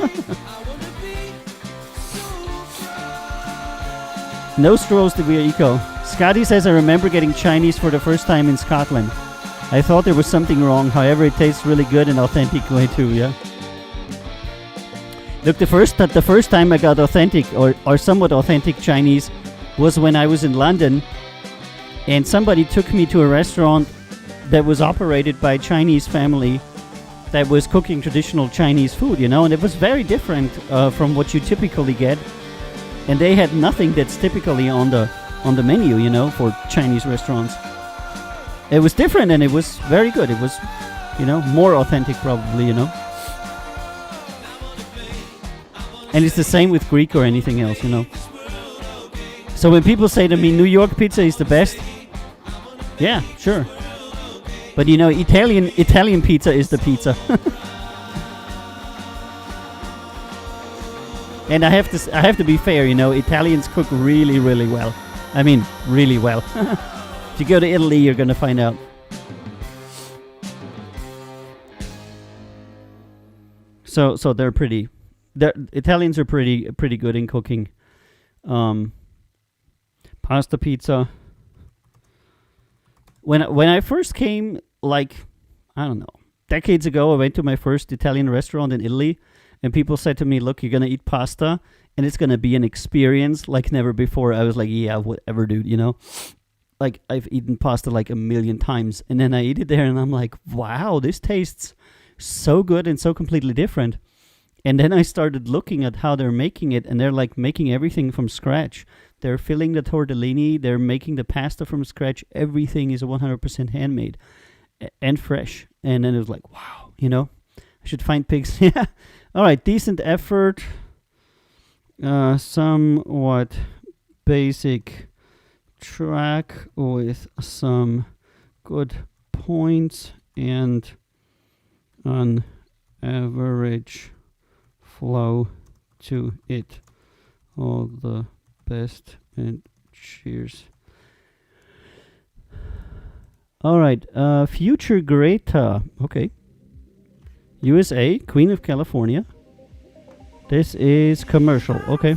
No straws to be eco. Scotty says, I remember getting Chinese for the first time in Scotland. I thought there was something wrong. However, it tastes really good and authentic way too, yeah? Look, the first time I got authentic or somewhat authentic Chinese was when I was in London and somebody took me to a restaurant that was operated by a Chinese family that was cooking traditional Chinese food, you know, and it was very different from what you typically get. And they had nothing that's typically on the menu, you know, for Chinese restaurants. It was different and it was very good. It was, you know, more authentic probably, you know. And it's the same with Greek or anything else, you know. So when people say to me, New York pizza is the best, yeah, sure. But you know, Italian pizza is the pizza. And I have to be fair, you know, Italians cook really, really well. I mean, really well. If you go to Italy, you're gonna find out. So Italians are pretty good in cooking. Pasta, pizza. When I first came, like, I don't know, decades ago, I went to my first Italian restaurant in Italy, and people said to me, look, you're going to eat pasta, and it's going to be an experience like never before. I was like, yeah, whatever, dude, you know? Like, I've eaten pasta like a million times, and then I eat it there, and I'm like, wow, this tastes so good and so completely different. And then I started looking at how they're making it, and they're like making everything from scratch. They're filling the tortellini, they're making the pasta from scratch. Everything is 100% handmade and fresh. And then it was like, wow, you know, I should find pigs. Yeah. All right, decent effort. Somewhat basic track with some good points and an average flow to it. All the best and cheers. All right, Future Greta. Okay. USA, Queen of California. This is commercial. Okay.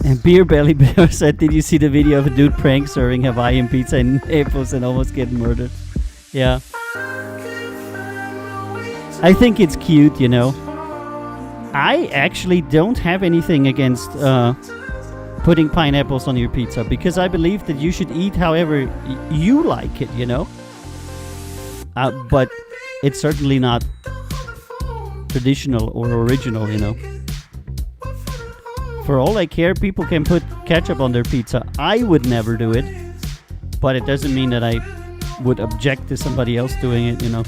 And Beer Belly Bear said, did you see the video of a dude prank serving Hawaiian pizza in Naples and almost getting murdered? Yeah. I think it's cute, you know. I actually don't have anything against putting pineapples on your pizza, because I believe that you should eat however you like it, you know. But it's certainly not traditional or original, you know. For all I care, people can put ketchup on their pizza. I would never do it, but it doesn't mean that I would object to somebody else doing it, you know.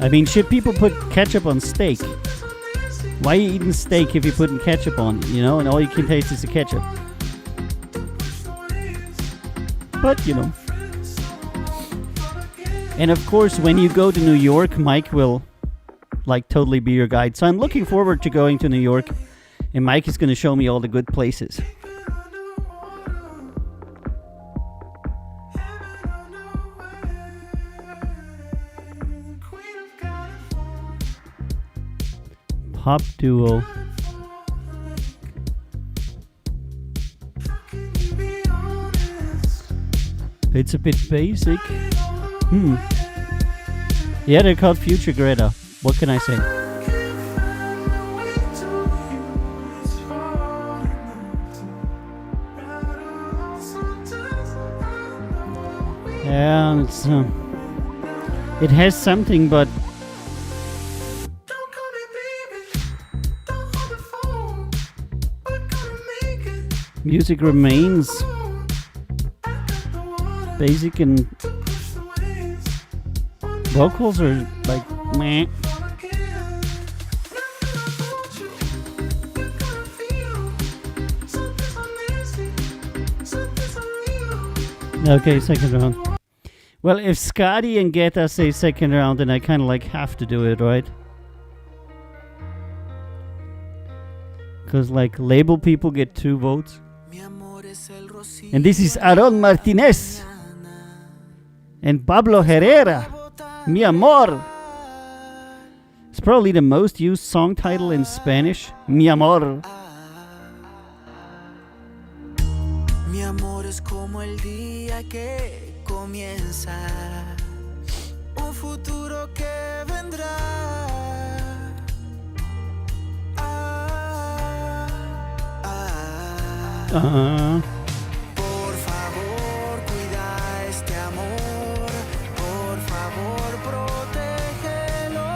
I mean, should people put ketchup on steak? Why are you eating steak if you're putting ketchup on, you know, and all you can taste is the ketchup? But, you know. And of course, when you go to New York, Mike will like totally be your guide. So I'm looking forward to going to New York, and Mike is going to show me all the good places. Pop duo. It's a bit basic. Yeah, they're called Future Greta. What can I say? Yeah, it's it has something, but music remains basic, and vocals are like meh. Okay, second round. Well, if Scotty and Guetta say second round, then I kind of like have to do it, right? Because like label people get 2 votes. And this is Aaron Martinez and Pablo Herrera. Mi amor. It's probably the most used song title in Spanish. Mi amor. Mi amor es como el día que comienza, un futuro que vendrá. Por favor, cuida este amor. Por favor, protégelo.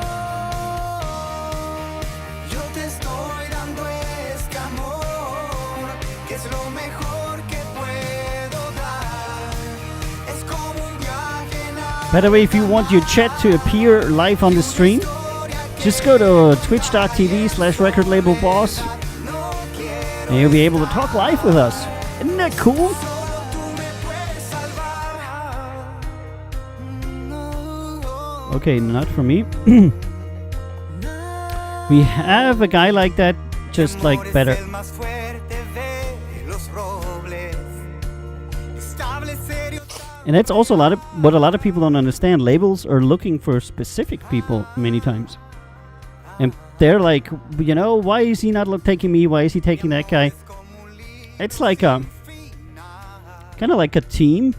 Yo te estoy dando este amor, que es lo mejor que puedo dar. Es como un viaje en la... By the way, if you want your chat to appear live on the stream, just go to twitch.tv/recordlabelboss and you'll be able to talk live with us. Isn't that cool? Okay, not for me. We have a guy like that, just like better. And that's also what a lot of people don't understand. Labels are looking for specific people many times. And they're like, you know, why is he not taking me? Why is he taking that guy? It's like a kind of like a team,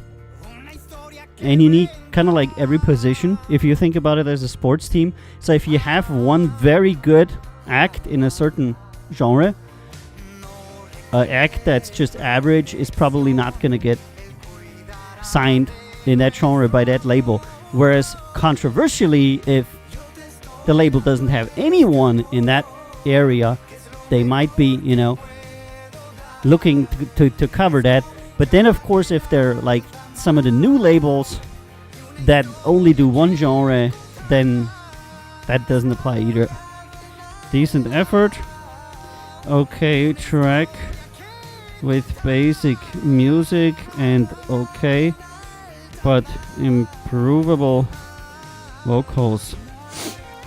and you need kind of like every position. If you think about it as a sports team, so if you have one very good act in a certain genre, an act that's just average is probably not going to get signed in that genre by that label. Whereas controversially, if the label doesn't have anyone in that area, they might be, you know, looking to cover that. But then of course, if they're like some of the new labels that only do one genre, then that doesn't apply either. Decent effort. okay track with basic music and okay but improvable vocals.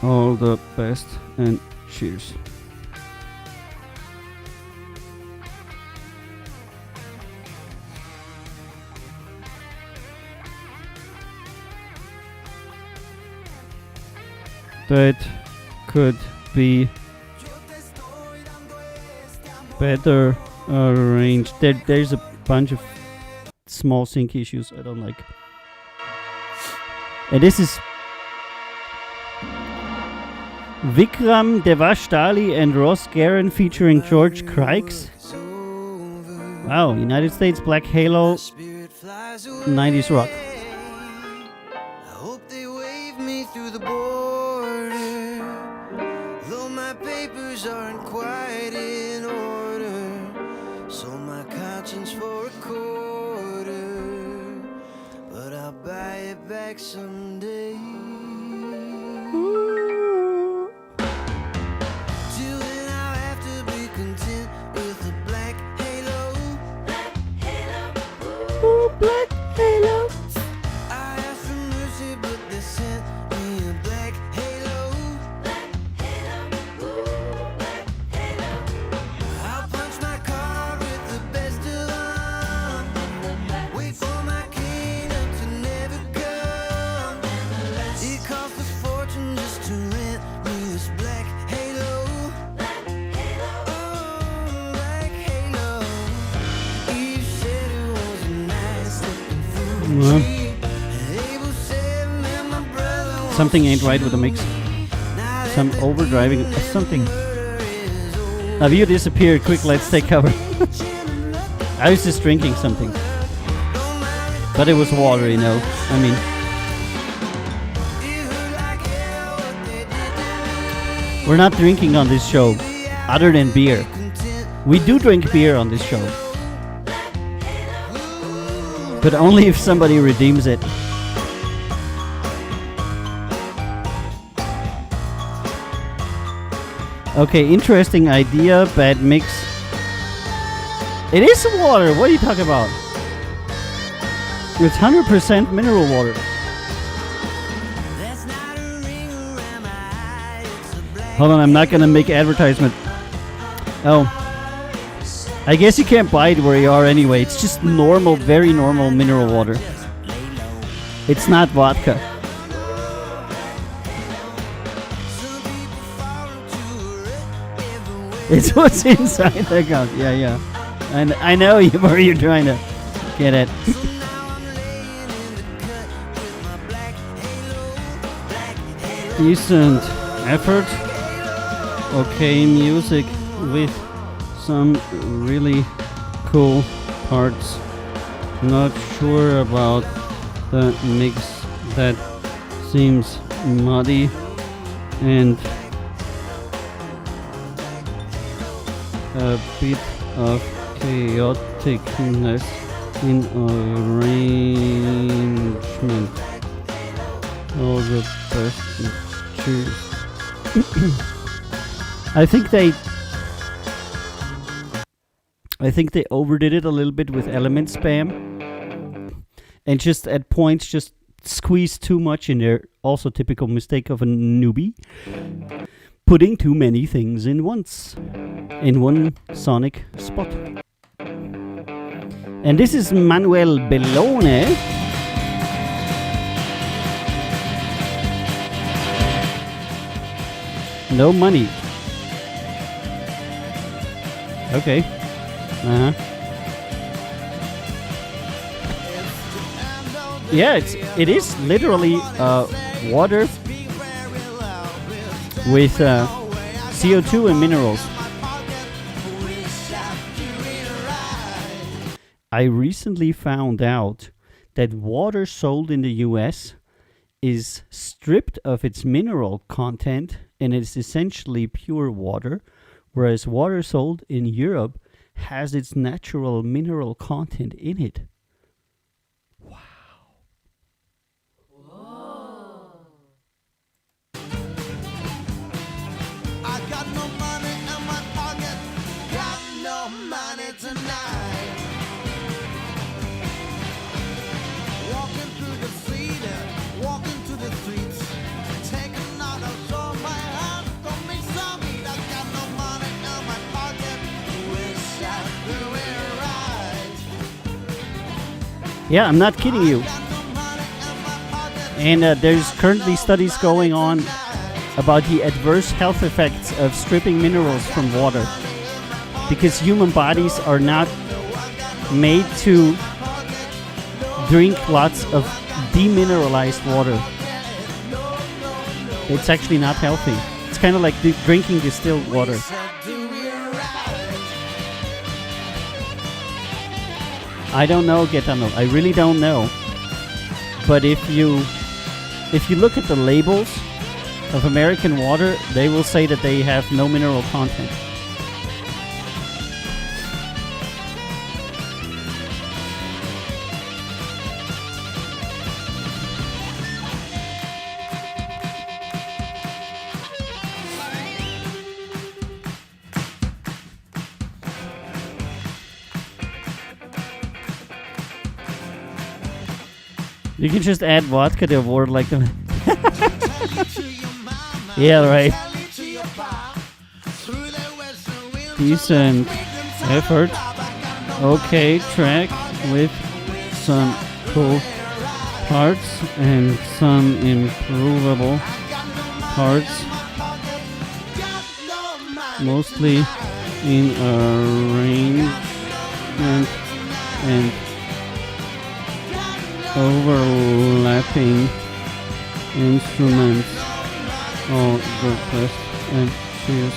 All the best and cheers. That could be better arranged. There's a bunch of small sync issues I don't like. And this is Vikram Devashtali and Ross Guerin featuring George Crikes. Wow, United States Black Halo 90s rock. I hope they wave me through the border, though my papers aren't quite in order. Sold my conscience for a quarter, but I'll buy it back someday. Till then I'll have to be content with a black halo. Black halo. Ooh, black halo. I asked for mercy, but they sent me a black halo. Black halo. Ooh, black halo. I'll punch my card with the best of them. Wait for my kingdom to never come. It cost a fortune just to rent me this black halo. Black halo. Oh, black halo. Eve said it was a nice looking food. Abel said, man, my brother wants Something ain't right with the mix. Some overdriving. Something. Have you disappeared? Quick, let's take cover. I was just drinking something. But it was water, you know. I mean. We're not drinking on this show, other than beer. We do drink beer on this show. But only if somebody redeems it. Okay, interesting idea, bad mix. It is water, what are you talking about? It's 100% mineral water. Hold on, I'm not gonna make advertisement. Oh. I guess you can't buy it where you are anyway. It's just normal, very normal mineral water. It's not vodka. It's what's inside the account. Yeah. And I know where you're trying to get at. Decent effort. Okay, music with some really cool parts. Not sure about the mix. That seems muddy and a bit of chaoticness in arrangement. All the best. Cheers. I think they overdid it a little bit with element spam, and just at points just squeezed too much in there. Also typical mistake of a newbie. Putting too many things in once. In one sonic spot. And this is Manuel Bellone. No money. Okay. Yeah, it is literally water with CO2 and minerals. I recently found out that water sold in the US is stripped of its mineral content and it's essentially pure water, whereas water sold in Europe has its natural mineral content in it. I got no money in my pocket. Yeah, I'm not kidding you. And there's currently studies going on about the adverse health effects of stripping minerals from water. Because human bodies are not made to drink lots of demineralized water. It's actually not healthy. It's kind of like drinking distilled water. I don't know, Gaetano. I really don't know. But if you look at the labels of American water, they will say that they have no mineral content. You can just add vodka to water like the... Yeah, right. Decent effort. Okay, track with some cool parts and some improvable parts. Mostly in arrangement and overlapping instruments. Oh, good best and cheers.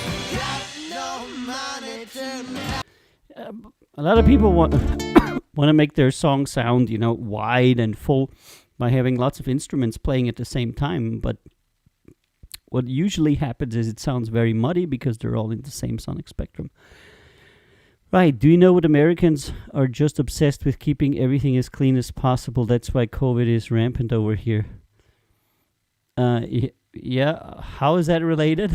A lot of people want to make their song sound, wide and full by having lots of instruments playing at the same time. But what usually happens is it sounds very muddy because they're all in the same sonic spectrum. Right, do you know what Americans are just obsessed with keeping everything as clean as possible? That's why COVID is rampant over here. Yeah, how is that related?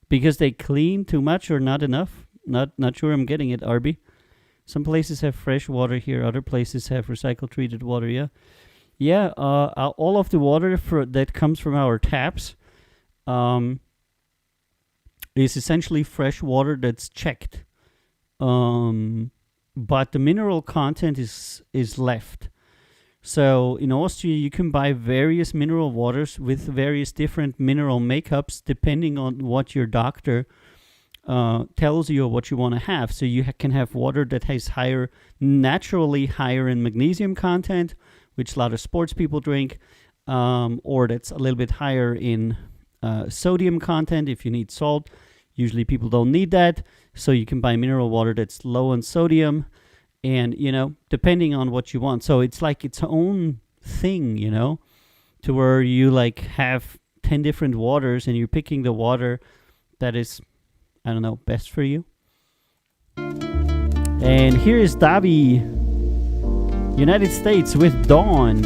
Because they clean too much or not enough? Not sure I'm getting it, Arby. Some places have fresh water here, other places have recycled treated water, yeah. Yeah, all of the water that comes from our taps is essentially fresh water that's checked. But the mineral content is left. So in Austria, you can buy various mineral waters with various different mineral makeups depending on what your doctor tells you or what you want to have. So you can have water that has naturally higher in magnesium content, which a lot of sports people drink, or that's a little bit higher in sodium content if you need salt. Usually people don't need that, so you can buy mineral water that's low in sodium, and, depending on what you want. So it's like its own thing, to where you like have 10 different waters and you're picking the water that is, I don't know, best for you. And here is Davi, United States with Dawn.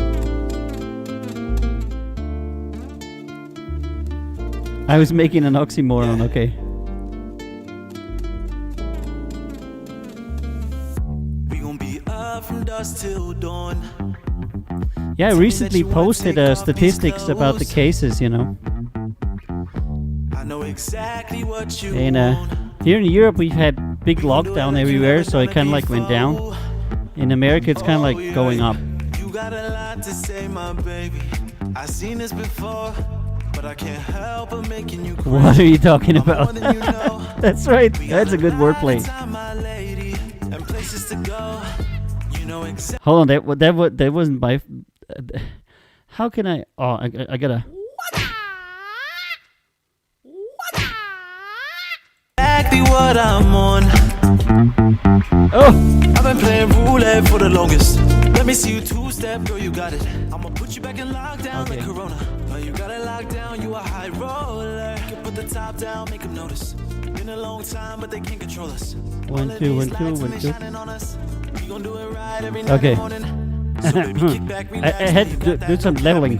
I was making an oxymoron, okay. Yeah, I recently posted statistics about the cases, I know exactly what you and here in Europe we've had big lockdown everywhere, so it kind of like went down. In America it's kind of like going up. You got a lot to say, my baby. I've seen this before, but I can't help but making you crazy. What are you talking about? That's right. That's a good wordplay. Hold on, that wasn't by. How can I? Oh, I gotta. Exactly what I'm on. Oh, I've been playing roulette for the longest. Let me see you two-step, girl, you got it. I'ma put you back in lockdown like Corona. You got it locked down, you a high roller. You can put the top down, make them notice. Been a long time, but they can't control us. 1 2 1 2 1 2. Okay. I had to do some leveling.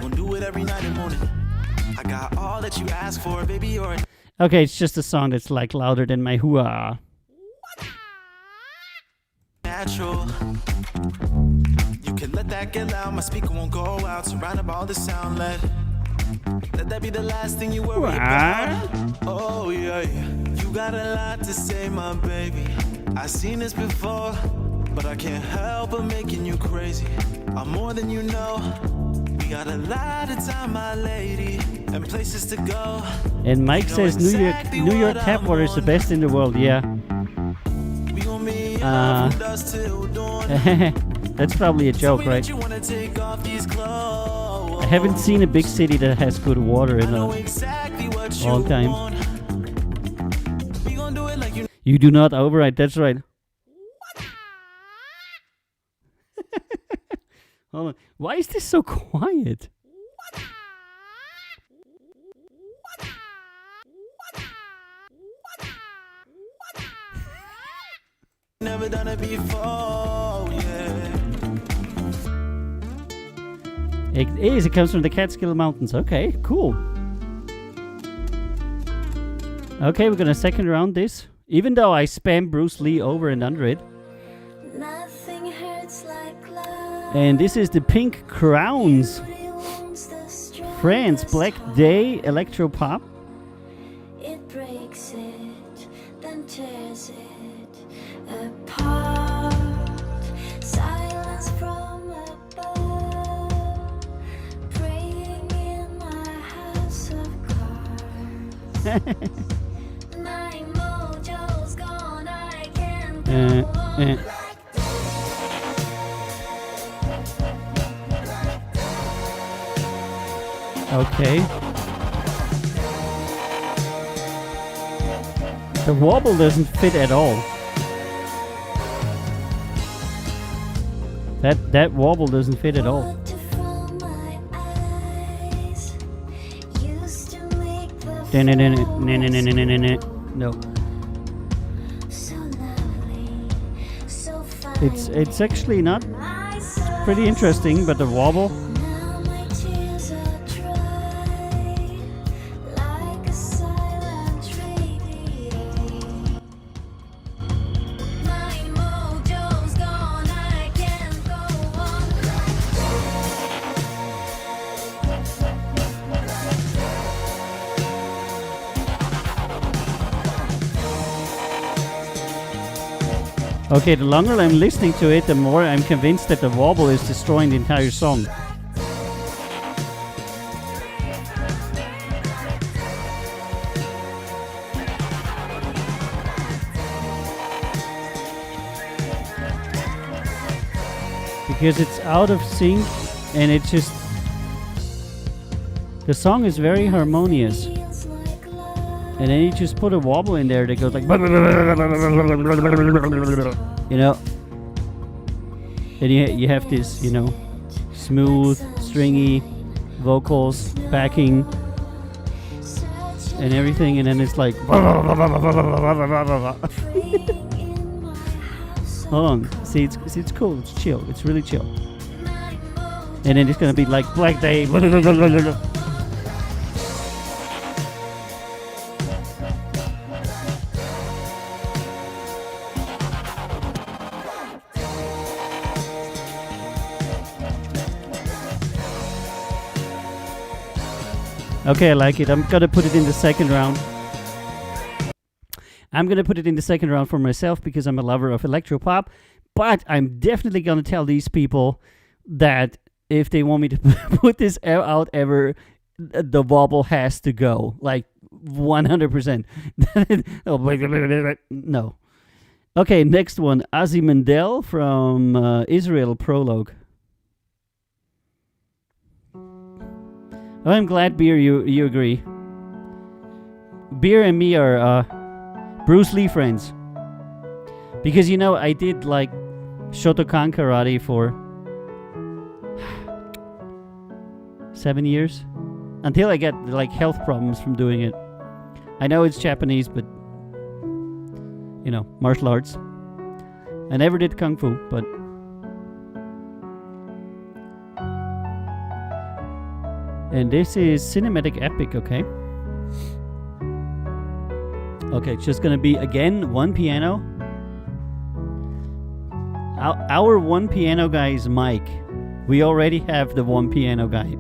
Okay, it's just a song that's like louder than my hoo-ah. natural. You can let that get loud, my speaker won't go out. Surrounded by all the sound, let that be the last thing you worry about. Oh yeah, you got a lot to say, my baby. I've seen this before, but I can't help but making you crazy. I'm more than you know. We got a lot of time, my lady, and places to go. And Mike says New York tap water is the best in the world. Yeah. That's probably a joke, right? I haven't seen a big city that has good water in a long time. You do not override. That's right. Hold on. Why is this so quiet? Never done it before, yeah. It is. It comes from the Catskill Mountains. Okay, cool. Okay, we're gonna second round this. Even though I spam Bruce Lee over and under it. Nothing hurts like love. And this is the Pink Crowns. France, Black Day, Electro Pop. It breaks it, then tears it apart. Silence from above, praying in my house of cards. My mojo's gone, I can't go on. Okay. The wobble doesn't fit at all. That wobble doesn't fit at all. No. It's actually not pretty interesting, but the wobble. Okay, the longer I'm listening to it, the more I'm convinced that the wobble is destroying the entire song. Because it's out of sync and it's just... The song is very harmonious. And then you just put a wobble in there that goes like... You know? And you have this, you know, smooth, stringy vocals, backing, and everything, and then it's like... Hold on. See, it's cool. It's chill. It's really chill. And then it's gonna be like Black Day. Okay, I like it. I'm gonna put it in the second round. I'm gonna put it in the second round for myself because I'm a lover of electropop. But I'm definitely gonna tell these people that if they want me to put this out ever, the wobble has to go. Like 100%. No. Okay, next one. Azimendel from Israel Prologue. Oh, I'm glad, Beer, you agree. Beer and me are Bruce Lee friends. Because, you know, I did, like, Shotokan karate for 7 years. Until I got, like, health problems from doing it. I know it's Japanese, but, you know, martial arts. I never did Kung Fu, but... And this is Cinematic Epic, okay? Okay, it's just gonna be, again, one piano. Our one piano guy is Mike. We already have the one piano guy.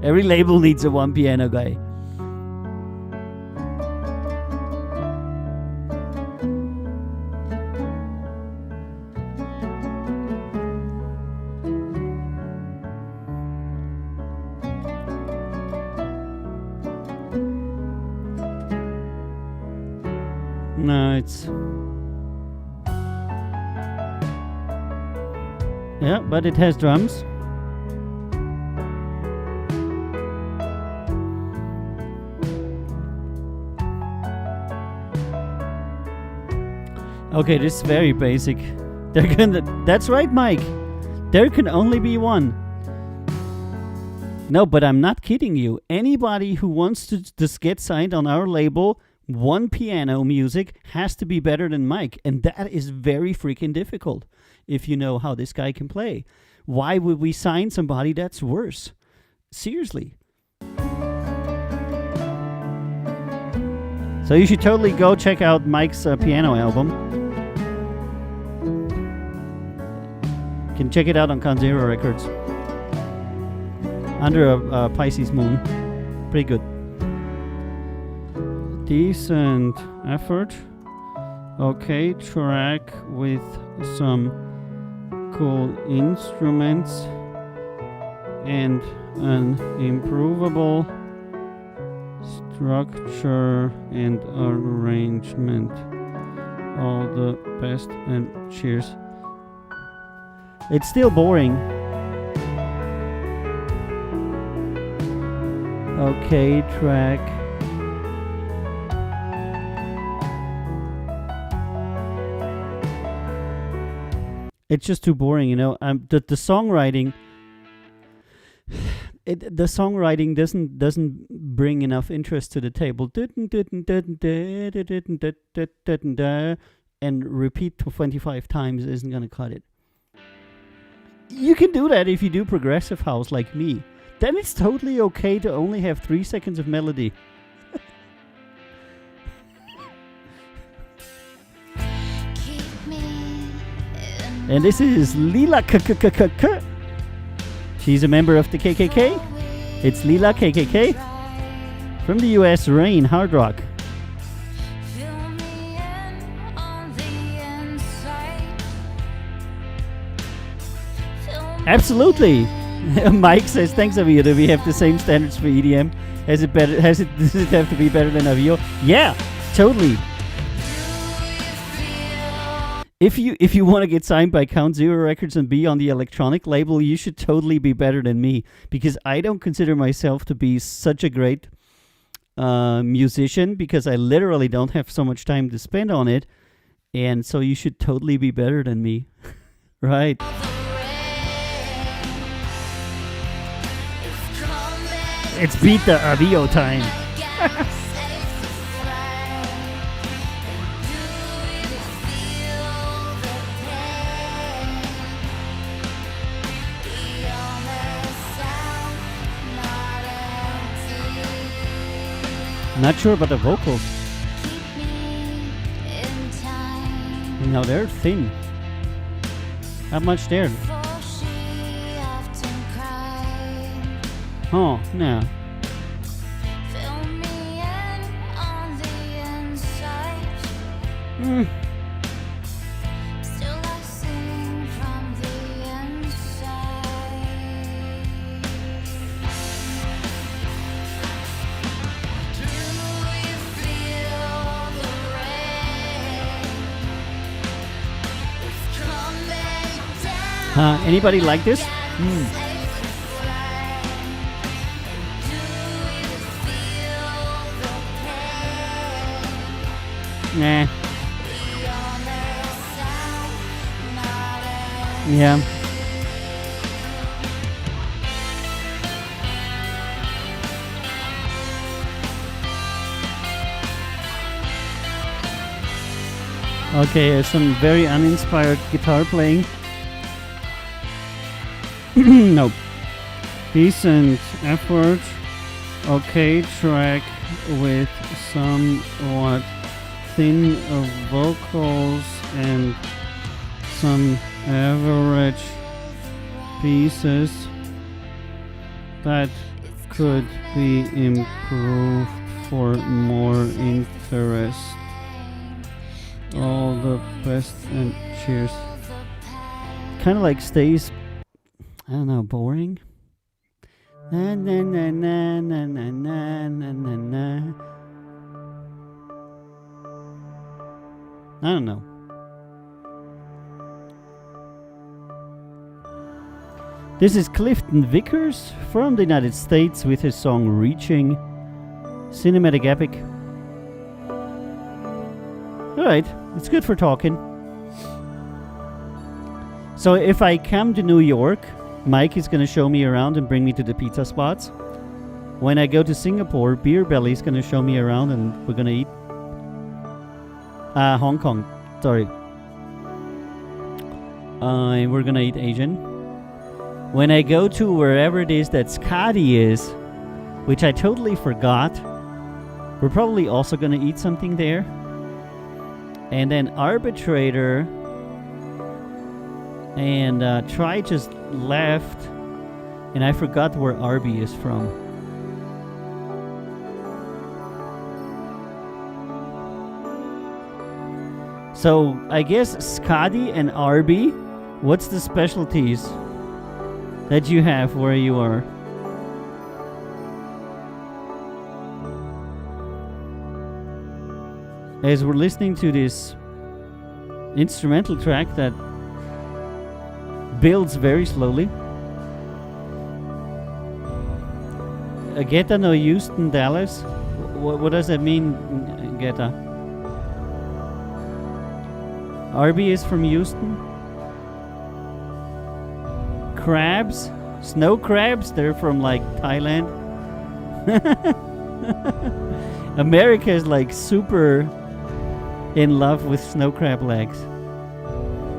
Every label needs a one piano guy. No, it's... Yeah, but it has drums. Okay, this is very basic. That's right, Mike. There can only be one. No, but I'm not kidding you. Anybody who wants to just get signed on our label, one piano music, has to be better than Mike. And that is very freaking difficult if you know how this guy can play. Why would we sign somebody that's worse? Seriously. So you should totally go check out Mike's piano album. You can check it out on Count Zero Records. Under a Pisces moon. Pretty good. Decent effort. Okay, track with some cool instruments and an improvable structure and arrangement. All the best and cheers. It's still boring. Okay, track. It's just too boring, you know. The songwriting, the songwriting doesn't bring enough interest to the table. And repeat 25 times isn't gonna cut it. You can do that if you do progressive house like me. Then it's totally okay to only have 3 seconds of melody. And this is Lila KKKK. She's a member of the KKK. It's Lila KKK. From the US, Rain, hard rock. Absolutely. Mike says, thanks Avio. Do we have the same standards for EDM? Does it have to be better than Avio? Yeah, totally. If you want to get signed by Count Zero Records and be on the electronic label, you should totally be better than me, because I don't consider myself to be such a great musician, because I literally don't have so much time to spend on it, and so you should totally be better than me. Right. It's beat the Avio time. Not sure about the vocals. No, they're thin. How much there? Oh, no. Anybody like this? Nah. Yeah. Okay, some very uninspired guitar playing. Nope. Decent effort. Okay, track with somewhat thin vocals and some average pieces that could be improved for more interest. All the best and cheers. Kind of like stays, I don't know, boring. Na na na na na na na na na na. I don't know. This is Clifton Vickers from the United States with his song Reaching. Cinematic epic. Alright, it's good for talking. So if I come to New York, Mike is going to show me around and bring me to the pizza spots. When I go to Singapore, Beer Belly is going to show me around and we're going to eat. Hong Kong, sorry. We're going to eat Asian. When I go to wherever it is that Scotty is, which I totally forgot, we're probably also going to eat something there. And then Arbitrator and Try just left, and I forgot where Arby is from. So I guess Scotty and Arby, what's the specialties that you have where you are? As we're listening to this instrumental track that builds very slowly. Geta no Houston, Dallas. What does that mean, Geta? Arby is from Houston. Crabs, snow crabs, they're from like Thailand. America is like super in love with snow crab legs.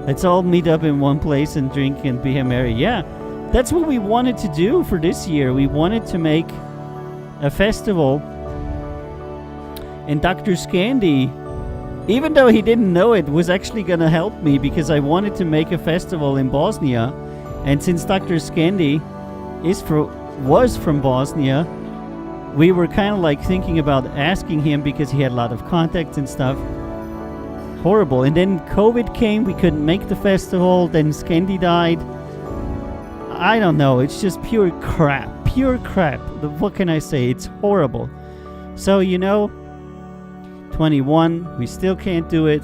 Let's all meet up in one place and drink and be merry. Yeah, that's what we wanted to do for this year. We wanted to make a festival. And Dr. Scandy, even though he didn't know it, was actually going to help me because I wanted to make a festival in Bosnia. And since Dr. Scandy was from Bosnia, we were kind of like thinking about asking him because he had a lot of contacts and stuff. Horrible. And then COVID came, we couldn't make the festival, then Scandy died. I don't know, it's just pure crap. Pure crap. What can I say? It's horrible. So, 21, we still can't do it.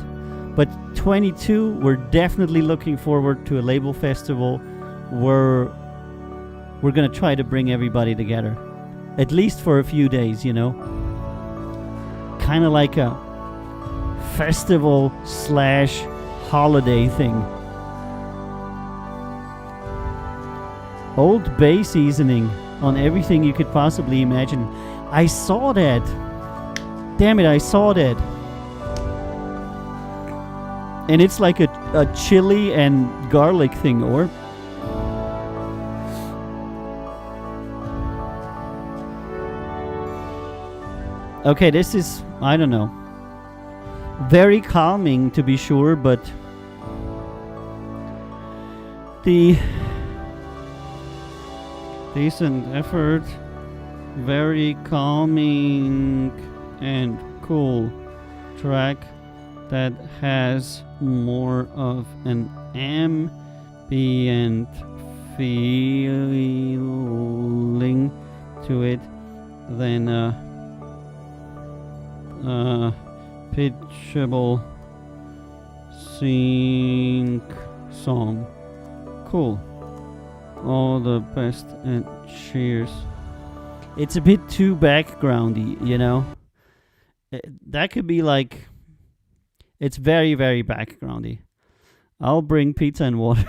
But 22, we're definitely looking forward to a label festival where we're going to try to bring everybody together. At least for a few days, Kind of like a festival/holiday thing. Old Bay seasoning on everything you could possibly imagine. I saw that. Damn it, I saw that. And it's like a chili and garlic thing, or? Okay, this is, I don't know. Very calming to be sure, but the decent effort, very calming and cool track that has more of an ambient feeling to it than pitchable sync song. Cool. All the best and cheers. It's a bit too backgroundy, That could be like, it's very, very backgroundy. I'll bring pizza and water.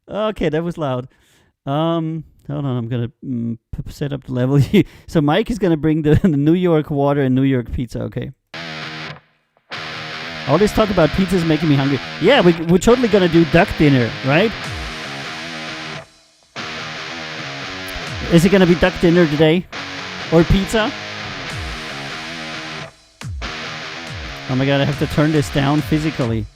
Okay, that was loud. Hold on, I'm gonna set up the level. So Mike is gonna bring the New York water and New York pizza. Okay. All this talk about pizza is making me hungry. Yeah, we're totally gonna do duck dinner, right? Is it gonna be duck dinner today, or pizza? Oh my god, I have to turn this down physically.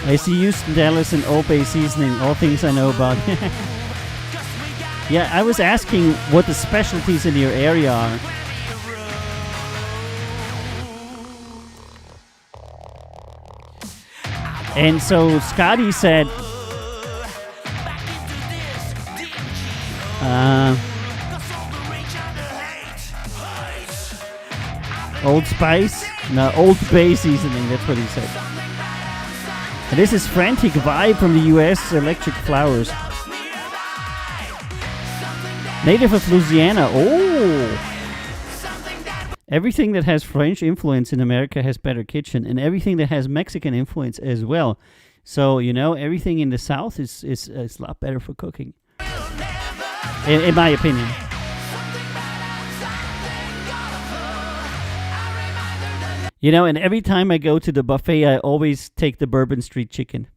I see Houston, Dallas, and Old Bay seasoning. All things I know about. Yeah, I was asking what the specialties in your area are. And so Scotty said, Old Spice? No, Old Bay seasoning, that's what he said. And this is Frantic Vibe from the US, Electric Flowers. Native of Louisiana. Oh! Everything that has French influence in America has better kitchen, and everything that has Mexican influence as well. So, you know, everything in the South is a lot better for cooking. In my opinion. You know, and every time I go to the buffet, I always take the Bourbon Street chicken.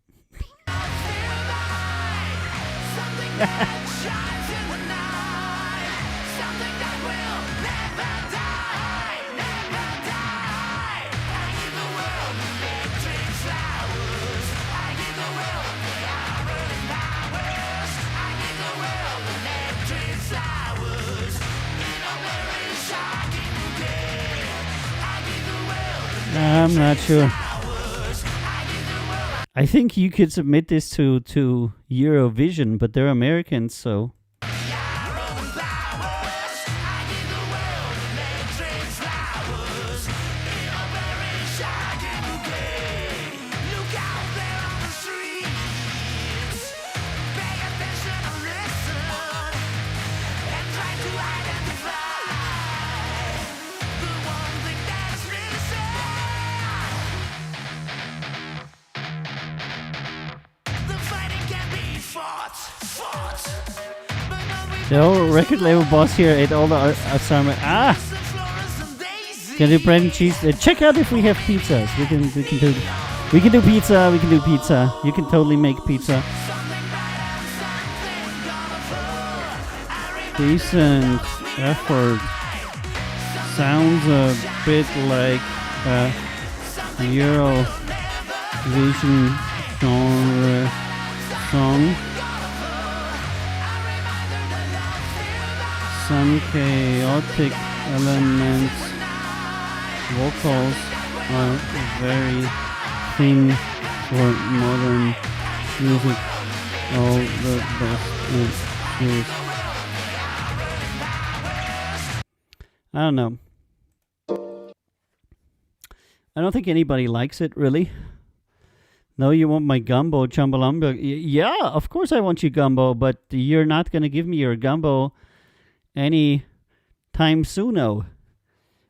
I'm not sure. I think you could submit this to Eurovision, but they're Americans, so... The record label boss here ate all the assignment. Can do bread and cheese. Check out if we have pizzas. We can do pizza. We can do pizza. You can totally make pizza. Decent effort. Sounds a bit like a Eurovision genre song. Some chaotic elements. Vocals are very thin for modern music. All the best is I don't know. I don't think anybody likes it, really. No, you want my gumbo, Chambalamba. Yeah, of course I want your gumbo, but you're not going to give me your gumbo any time soon.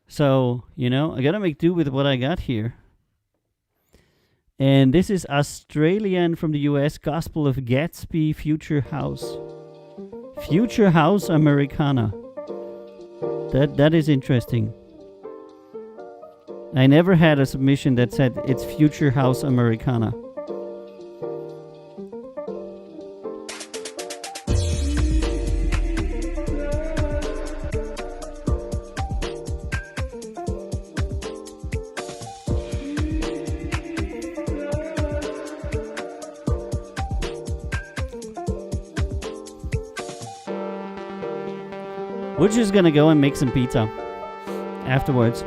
So, you know, I gotta make do with what I got here. And this is Australian from the US, Gospel of Gatsby, Future House. Future House Americana. That is interesting. I never had a submission that said it's Future House Americana. We're just gonna go and make some pizza afterwards.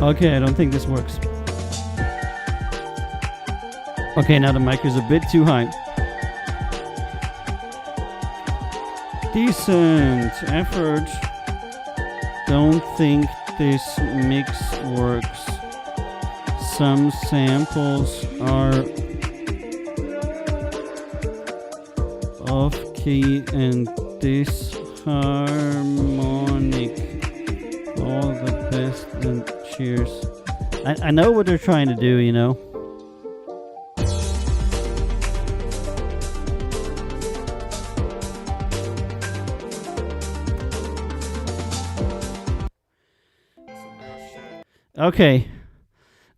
Okay, I don't think this works. Okay, now the mic is a bit too high. Decent effort. Don't think this mix works. Some samples are off key and disharmonic. All the best and cheers. I know what they're trying to do, you know. Okay.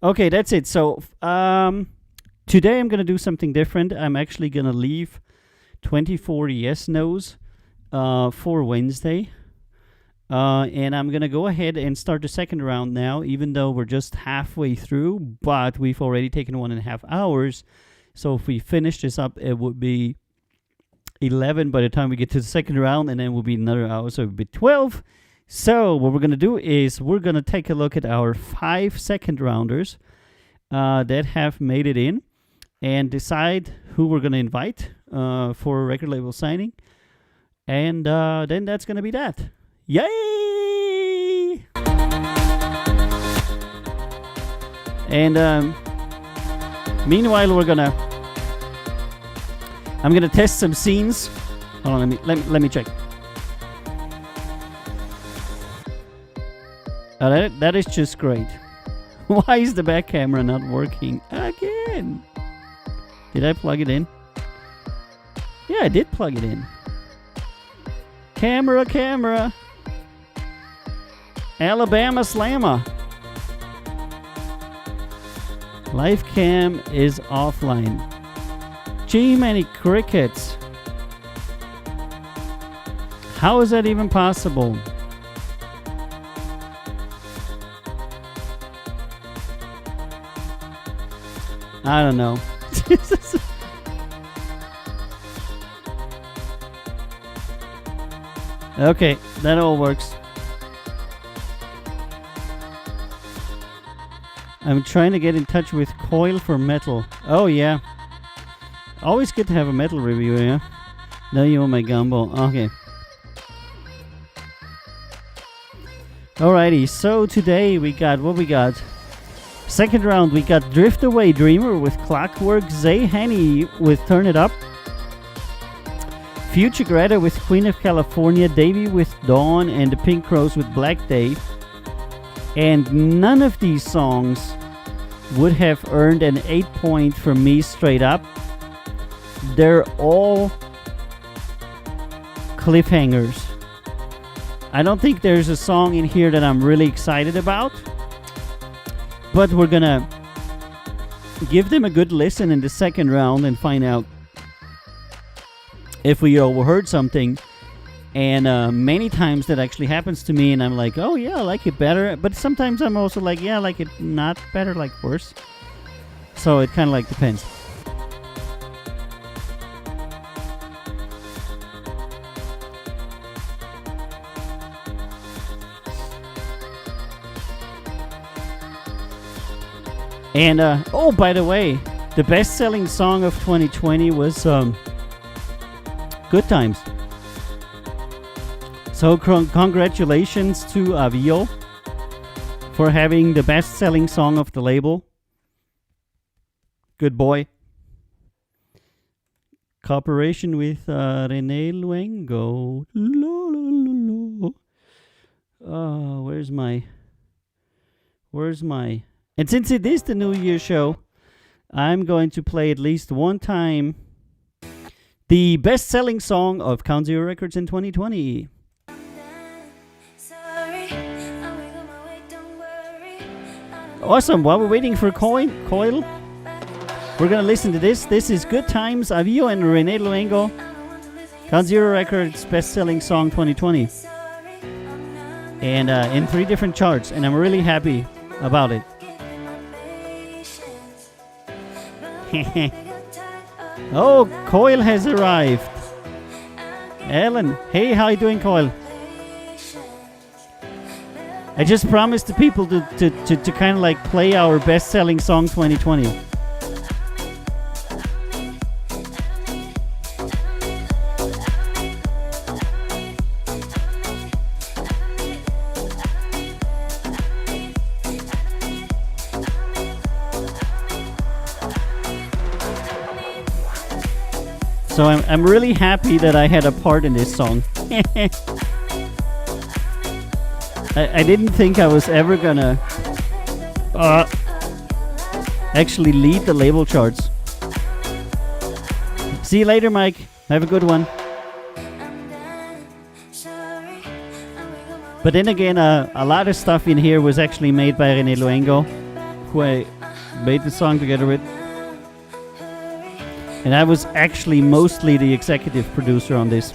Okay, that's it. So, today I'm going to do something different. I'm actually going to leave 24 yes-nos for Wednesday. And I'm going to go ahead and start the second round now, even though we're just halfway through, but we've already taken 1.5 hours. So if we finish this up, it would be 11 by the time we get to the second round, and then it will be another hour, so it would be 12. So what we're going to do is we're going to take a look at our 5 second rounders that have made it in and decide who we're going to invite for a record label signing. And then that's going to be that. Yay! And meanwhile, I'm gonna test some scenes. Hold on, let me check. That is just great. Why is the back camera not working again? Did I plug it in? Yeah, I did plug it in. Camera. Alabama Slammer. Live cam is offline. Gee, many crickets. How is that even possible? I don't know. Okay, that all works. I'm trying to get in touch with Coil for metal. Oh, yeah. Always good to have a metal review, yeah? No, you want my gumbo. Okay. Alrighty, so today we got what we got. Second round, we got Drift Away Dreamer with Clockwork, Sayenny with Turn It Up, Future Greta with Queen of California, Davey with Dawn, and the Pink Crows with Black Day. And none of these songs would have earned an 8 point from me straight up. They're all cliffhangers. I don't think there's a song in here that I'm really excited about. But we're gonna give them a good listen in the second round and find out if we overheard something. And many times that actually happens to me, and I'm like, oh yeah, I like it better. But sometimes I'm also like, yeah, I like it not better, like worse. So it kind of like depends. And oh, by the way, the best-selling song of 2020 was Good Times. So congratulations to Avio for having the best-selling song of the label. Good boy. Cooperation with Rene Luengo. Where's my... And since it is the New Year show, I'm going to play at least one time the best-selling song of Count Zero Records in 2020. Awesome. While we're waiting for Coil, we're going to listen to this. This is Good Times, Avio and Rene Luengo. Count Zero Records best-selling song 2020. And in 3 different charts. And I'm really happy about it. Oh, Coil has arrived. Ellen. Hey, how you doing, Coil? I just promised the people to kind of like play our best-selling song 2020. So I'm really happy that I had a part in this song. I didn't think I was ever gonna actually lead the label charts. See you later, Mike. Have a good one. But then again, a lot of stuff in here was actually made by René Luengo, who I made the song together with. And I was actually mostly the executive producer on this.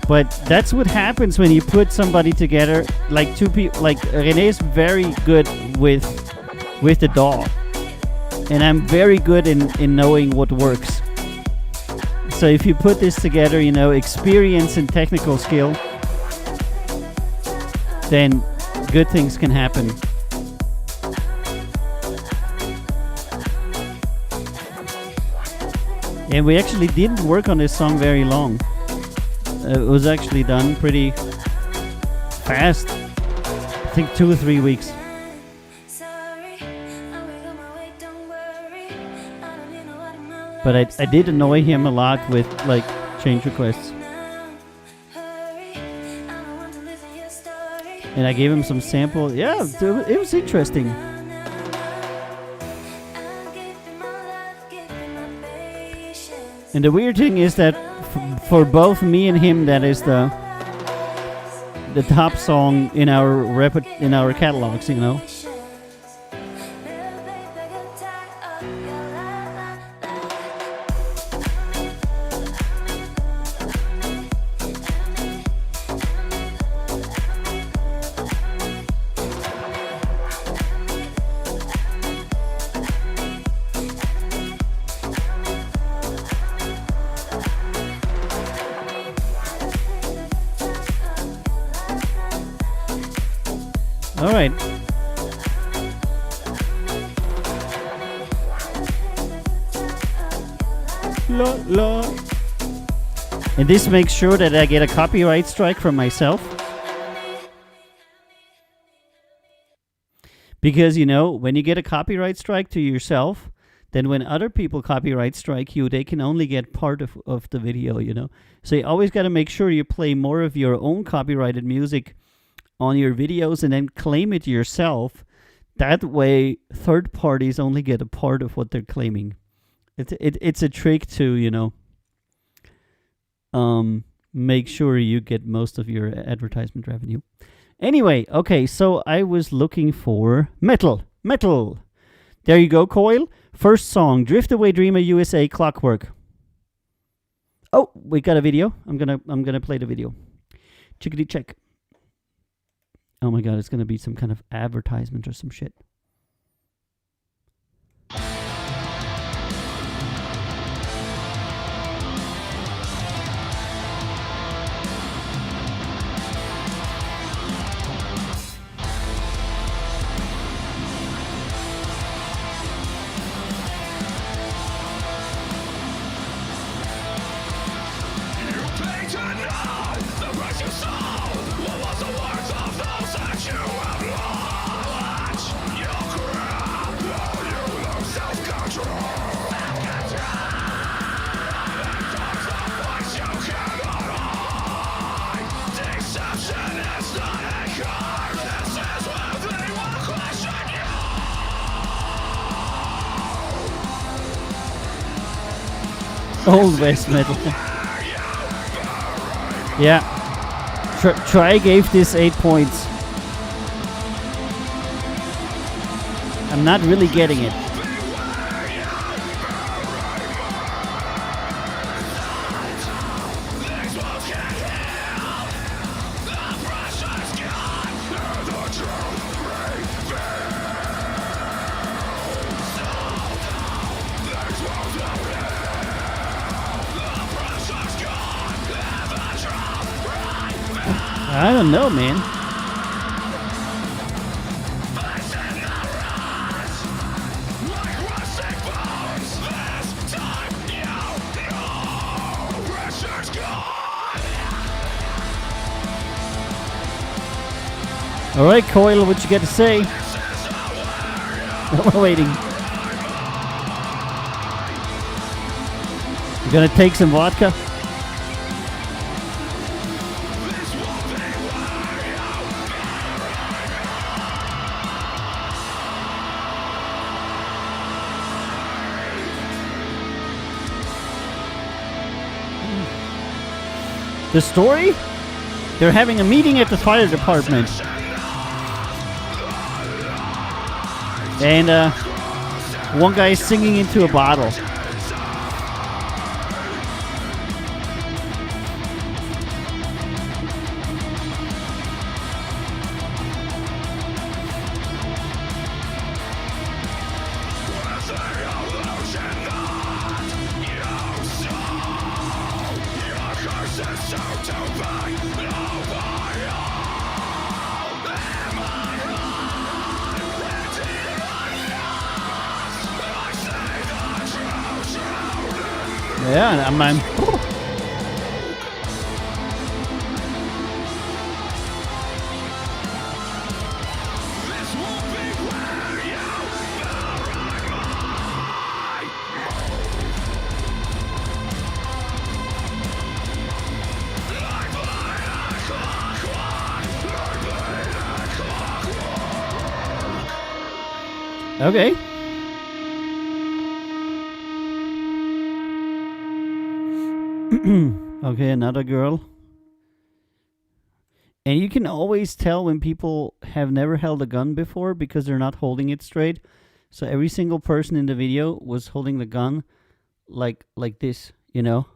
But that's what happens when you put somebody together, like two people. Like René is very good with the DAW, and I'm very good in knowing what works. So if you put this together, you know, experience and technical skill, then good things can happen. And we actually didn't work on this song very long. It was actually done pretty fast. I think 2 or 3 weeks. But I did annoy him a lot with like change requests. And I gave him some sample. Yeah, it was interesting. And the weird thing is that for both me and him, that is the top song in our catalogs, you know. All right. La, la. And this makes sure that I get a copyright strike from myself. Because, you know, when you get a copyright strike to yourself, then when other people copyright strike you, they can only get part of the video, you know. So you always got to make sure you play more of your own copyrighted music on your videos and then claim it yourself. That way, third parties only get a part of what they're claiming. It's a trick to, you know, make sure you get most of your advertisement revenue. Anyway, okay, so I was looking for metal. There you go, Coil. First song, Drift Away Dreamer USA, Clockwork. Oh, we got a video. I'm gonna play the video. Chickadee check. Oh my god, it's gonna be some kind of advertisement or some shit. Old West metal. Yeah. Try gave this 8 points. I'm not really getting it. I don't know, man. All right, Coil, what you got to say? We're waiting. You gonna take some vodka? The story? They're having a meeting at the fire department. And one guy is singing into a bottle. Yeah, I'm okay. Okay, another girl. And you can always tell when people have never held a gun before because they're not holding it straight. So every single person in the video was holding the gun like this, you know?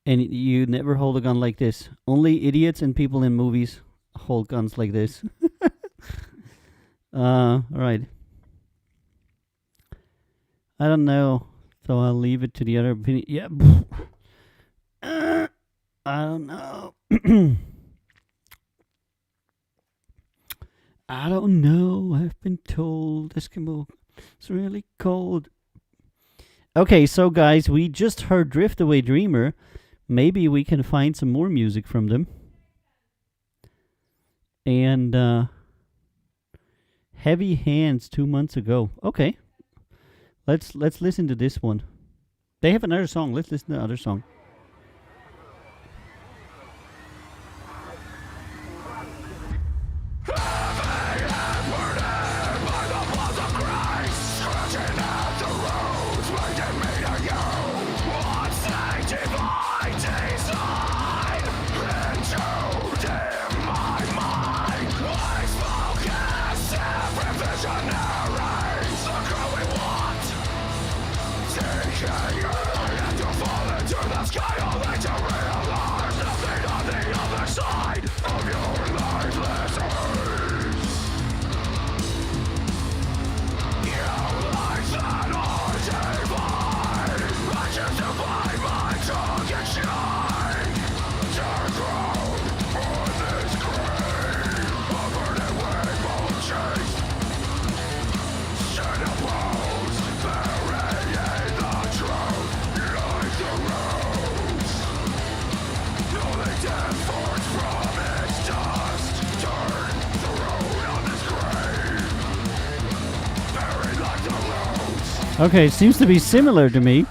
And you never hold a gun like this. Only idiots and people in movies hold guns like this. All right. I don't know, so I'll leave it to the other opinion. Yeah. I don't know. I don't know. I've been told Eskimo. It's really cold. Okay, so guys, we just heard Drift Away Dreamer. Maybe we can find some more music from them. And Heavy Hands 2 months ago. Okay. Let's listen to this one. They have another song. Let's listen to the other song. Okay, seems to be similar to me.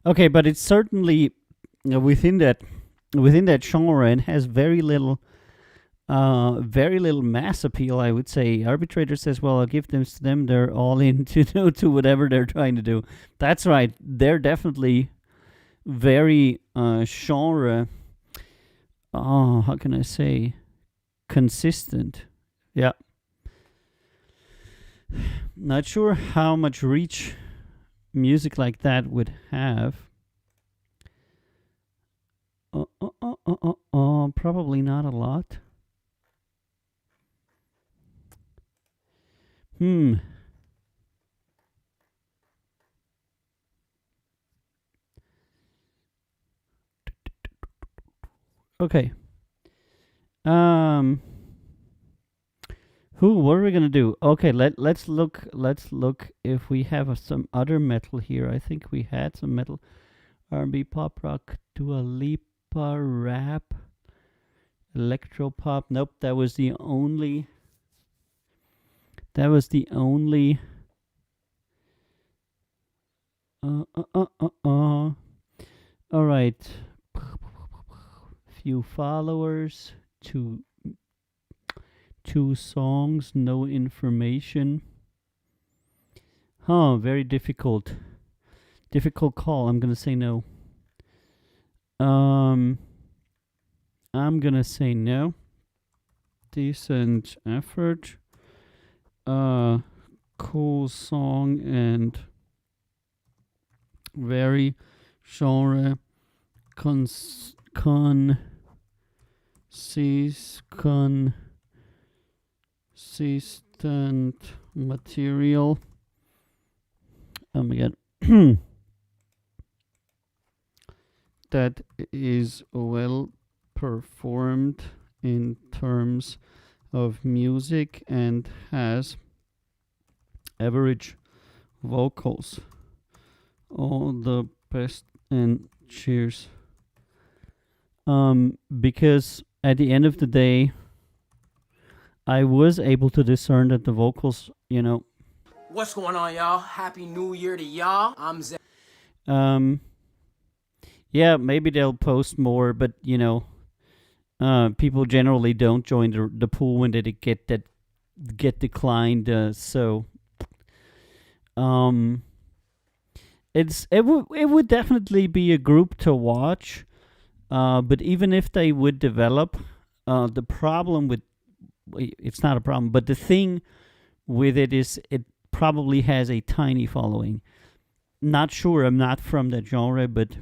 Okay, but it's certainly within that genre and has very little mass appeal, I would say. Arbitrator says, "Well, I'll give this to them. They're all in to whatever they're trying to do." That's right. They're definitely very genre. Oh, how can I say? Consistent. Yeah. Not sure how much reach music like that would have. Probably not a lot. Okay. What are we gonna do? Okay, let's look if we have some other metal here. I think we had some metal, R&B, pop rock, Dua Lipa, rap, electro pop. Nope, that was the only. All right. Few followers, two songs, no information. Very difficult. Difficult call. I'm gonna say no. I'm gonna say no. Decent effort. Cool song and very genre consistent material. Oh my god. That is well performed in terms of music and has average vocals. All the best and cheers. Because at the end of the day, I was able to discern that the vocals, What's going on, y'all? Happy New Year to y'all. I'm Zach. Yeah, maybe they'll post more, but people generally don't join the pool when they get declined. So it would definitely be a group to watch. But even if they would develop, the problem with it's not a problem, but the thing with it is it probably has a tiny following. Not sure. I'm not from that genre, but.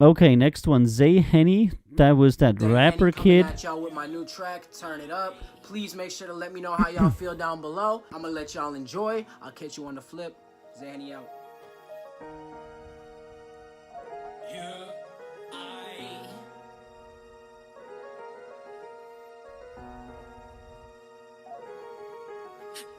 Okay, next one, Sayenny. That was that rapper kid. At y'all with my new track, Turn It Up. Please make sure to let me know how y'all feel down below. I'm gonna let y'all enjoy. I'll catch you on the flip. Sayenny out.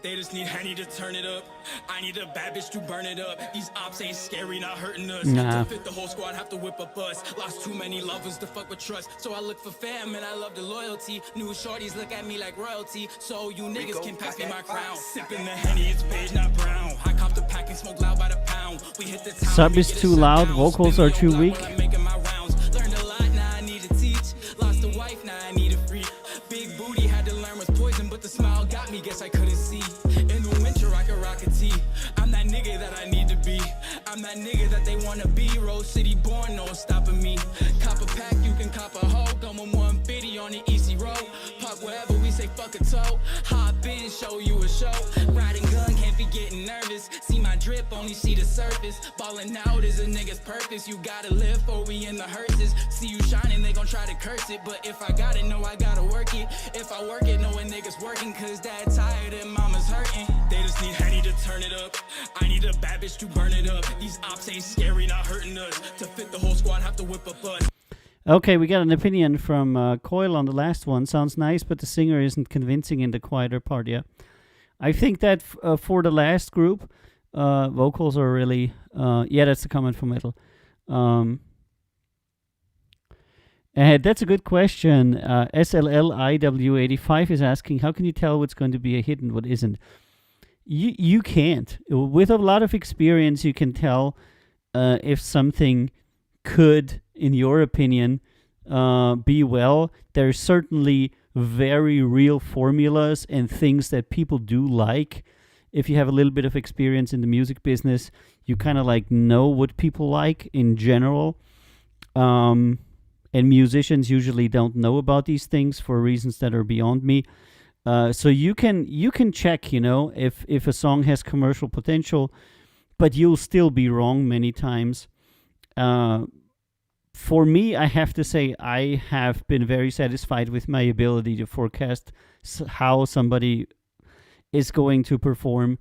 They just need Henny to turn it up. I need a bad bitch to burn it up. These ops ain't scary, not hurting us. Nah. To fit the whole squad, have to whip a bus. Lost too many lovers to fuck with trust. So I look for fam and I love the loyalty. New shorties look at me like royalty. So you niggas can pass me my crown. Sipping the Henny, it's beige, not brown. I cop the pack and smoke loud by the pound. We hit the town. Sub is too loud, vocals are too weak. Learned a lot, now I need to teach. Lost a wife, now I need a freak. Big booty, had to learn was poison, but the smile got me, guess I couldn't see. In the winter, I could rock a tee. I'm that nigga that I need to be. I'm that nigga that they wanna be. Rose City born, no stopping me. Cop a pack, you can cop a hoe. Going 150 on the easy road. Park wherever we say fuck a toe. Hop in, show you a show. Riding gun, can't be getting nervous. See my drip, only see the surface. Balling out is a nigga's purpose. You gotta live or we in the hearses. See you shining, they gon' try to curse it. But if I got it, know I gotta work it. If I work it, know a nigga's working. Cause dad tired and mama's hurting. They just need Henny to turn it up. I need a bad bitch to burn it up. These ops ain't scary, not hurting us. To fit the whole squad, have to whip a bus. Okay, we got an opinion from Coil on the last one. Sounds nice, but the singer isn't convincing in the quieter part, yeah. I think that for the last group, vocals are really... yeah, that's the comment from Metal. That's a good question. SLLIW85 is asking, how can you tell what's going to be a hit and what isn't? You can't. With a lot of experience, you can tell if something could, in your opinion, be well. There's certainly very real formulas and things that people do like. If you have a little bit of experience in the music business, you kind of like know what people like in general. And musicians usually don't know about these things for reasons that are beyond me. So you can check, if a song has commercial potential, but you'll still be wrong many times. For me, I have to say I have been very satisfied with my ability to forecast how somebody is going to perform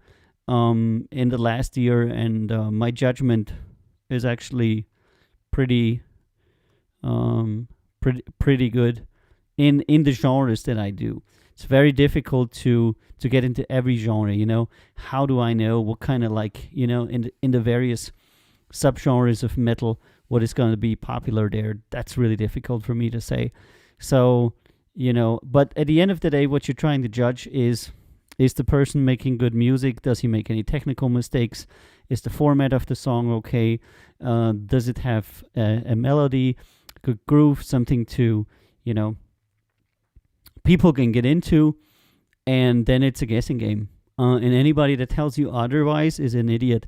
in the last year, and my judgment is actually pretty good in the genres that I do. It's very difficult to get into every genre, How do I know what kind of in the various subgenres of metal, what is going to be popular there? That's really difficult for me to say. So, but at the end of the day, what you're trying to judge is the person making good music? Does he make any technical mistakes? Is the format of the song okay? Does it have a melody, good groove, something to, people can get into? And then it's a guessing game. And anybody that tells you otherwise is an idiot.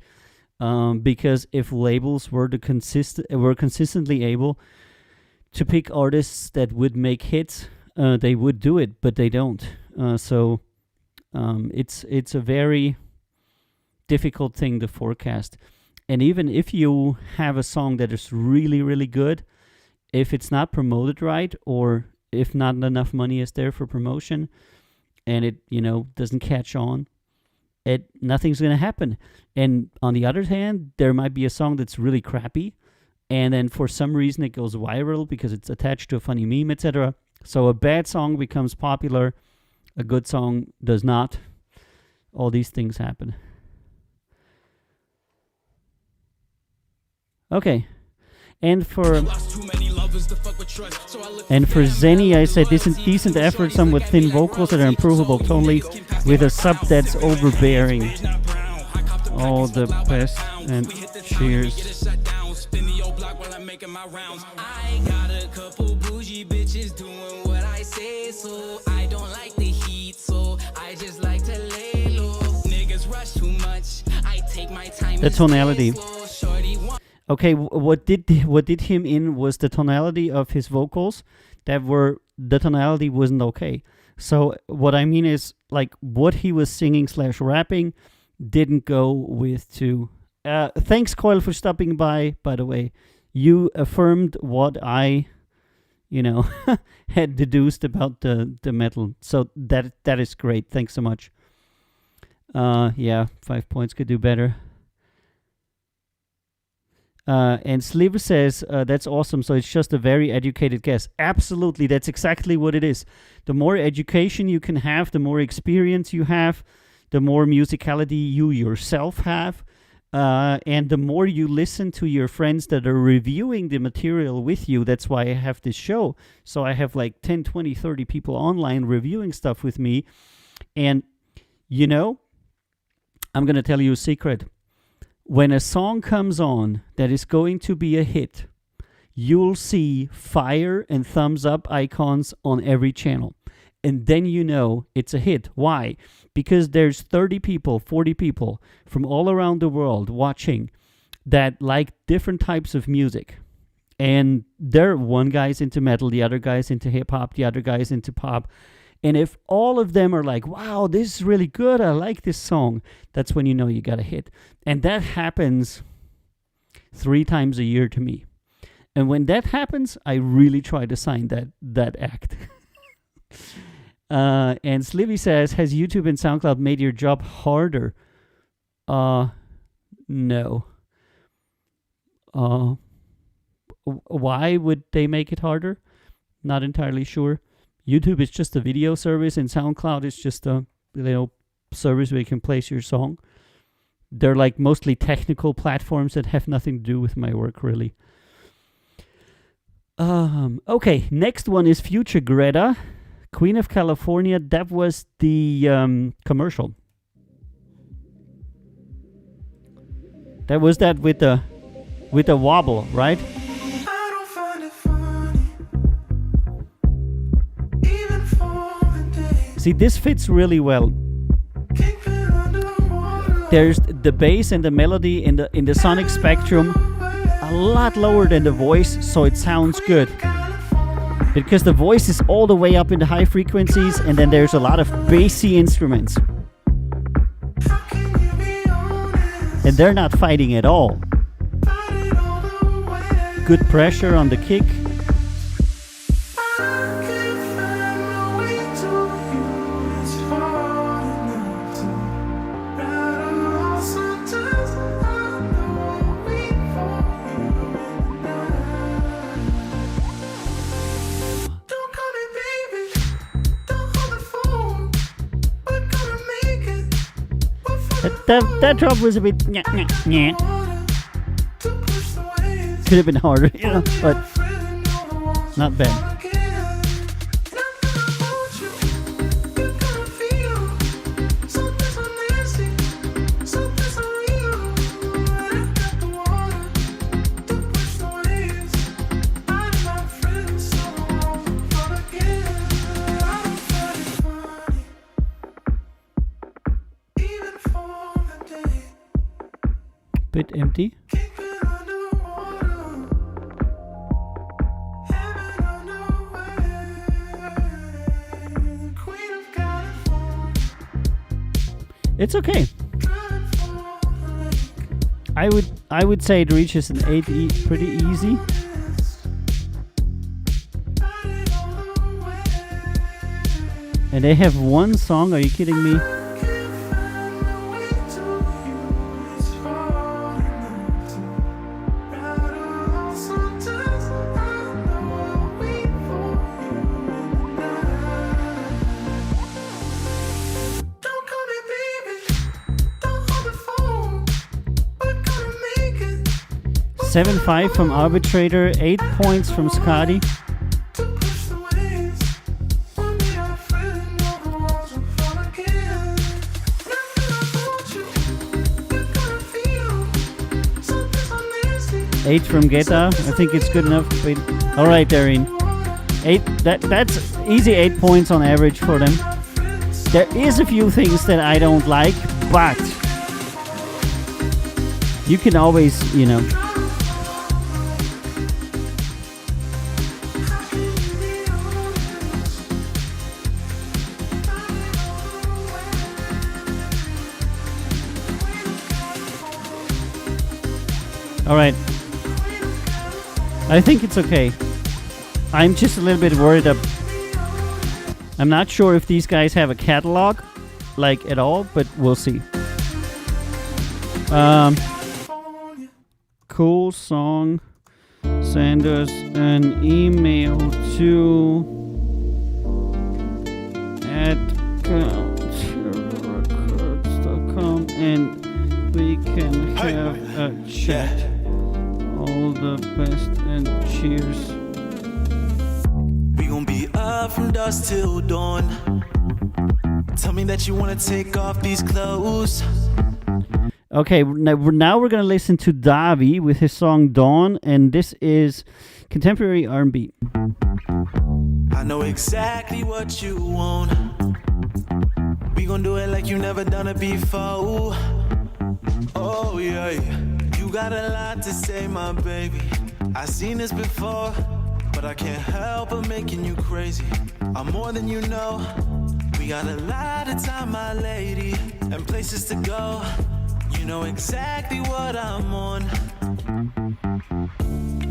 Because if labels were consistently able to pick artists that would make hits, they would do it, but they don't. So it's a very difficult thing to forecast. And even if you have a song that is really, really good, if it's not promoted right, or if not enough money is there for promotion, and it, doesn't catch on, nothing's going to happen. And on the other hand, there might be a song that's really crappy, and then for some reason it goes viral because it's attached to a funny meme, etc. So a bad song becomes popular, a good song does not. All these things happen. Okay. And for Sayenny, I said decent effort, some with thin vocals that are improvable tonally, with a sub that's overbearing. All the best and cheers. I got a couple bougie bitches doing what I say, so I don't like the heat, so I just like to lay low. Niggas rush too much. I take my time. The tonality. Okay, what did him in was the tonality of his vocals. The tonality wasn't okay. So what I mean is, like, what he was singing / rapping didn't go with two. Thanks, Coil, for stopping by the way. You affirmed what I, had deduced about the metal. So that is great. Thanks so much. 5 points, could do better. And Sliver says, that's awesome. So it's just a very educated guess. Absolutely. That's exactly what it is. The more education you can have, the more experience you have, the more musicality you yourself have. And the more you listen to your friends that are reviewing the material with you. That's why I have this show. So I have like 10, 20, 30 people online reviewing stuff with me. And, I'm going to tell you a secret. When a song comes on that is going to be a hit, you'll see fire and thumbs up icons on every channel. And then it's a hit. Why? Because there's 30 people, 40 people from all around the world watching that like different types of music. And one guy's into metal, the other guy's into hip-hop, the other guy's into pop. And if all of them are like, wow, this is really good, I like this song, that's when you got a hit. And that happens 3 times a year to me. And when that happens, I really try to sign that act. And Slivy says, has YouTube and SoundCloud made your job harder? No. Why would they make it harder? Not entirely sure. YouTube is just a video service, and SoundCloud is just a service where you can place your song. They're like mostly technical platforms that have nothing to do with my work, really. Okay, next one is Future Greta, Queen of California. That was the commercial. That was that with the wobble, right? See, this fits really well. There's the bass and the melody in the sonic spectrum a lot lower than the voice, so it sounds good. Because the voice is all the way up in the high frequencies, and then there's a lot of bassy instruments. And they're not fighting at all. Good pressure on the kick. That drop was a bit nyeh. Could have been harder, but not bad. bit empty. It's okay. I would say it reaches an 8 pretty easy. And they have one song, are you kidding me? Seven 5 from Arbitrator, 8 points from Scotty. Eight from Geta. I think it's good enough. All right, Darren. 8. That's easy. 8 points on average for them. There is a few things that I don't like, but you can always, you know. All right. I think it's okay. I'm just a little bit worried. I'm not sure if these guys have a catalog, like at all, but we'll see. Cool song. Send us an email to @countryrecords.com and we can have a chat. All the best and cheers. We gon' be up from dusk till dawn. Tell me that you wanna take off these clothes. Okay, now we're gonna listen to Davi with his song Dawn, and this is contemporary R&B. I know exactly what you want. We gon' do it like you never done it before. Oh yeah, you got a lot to say, my baby. I seen this before, but I can't help but making you crazy. I'm more than you know. We got a lot of time, my lady, and places to go. You know exactly what I'm on.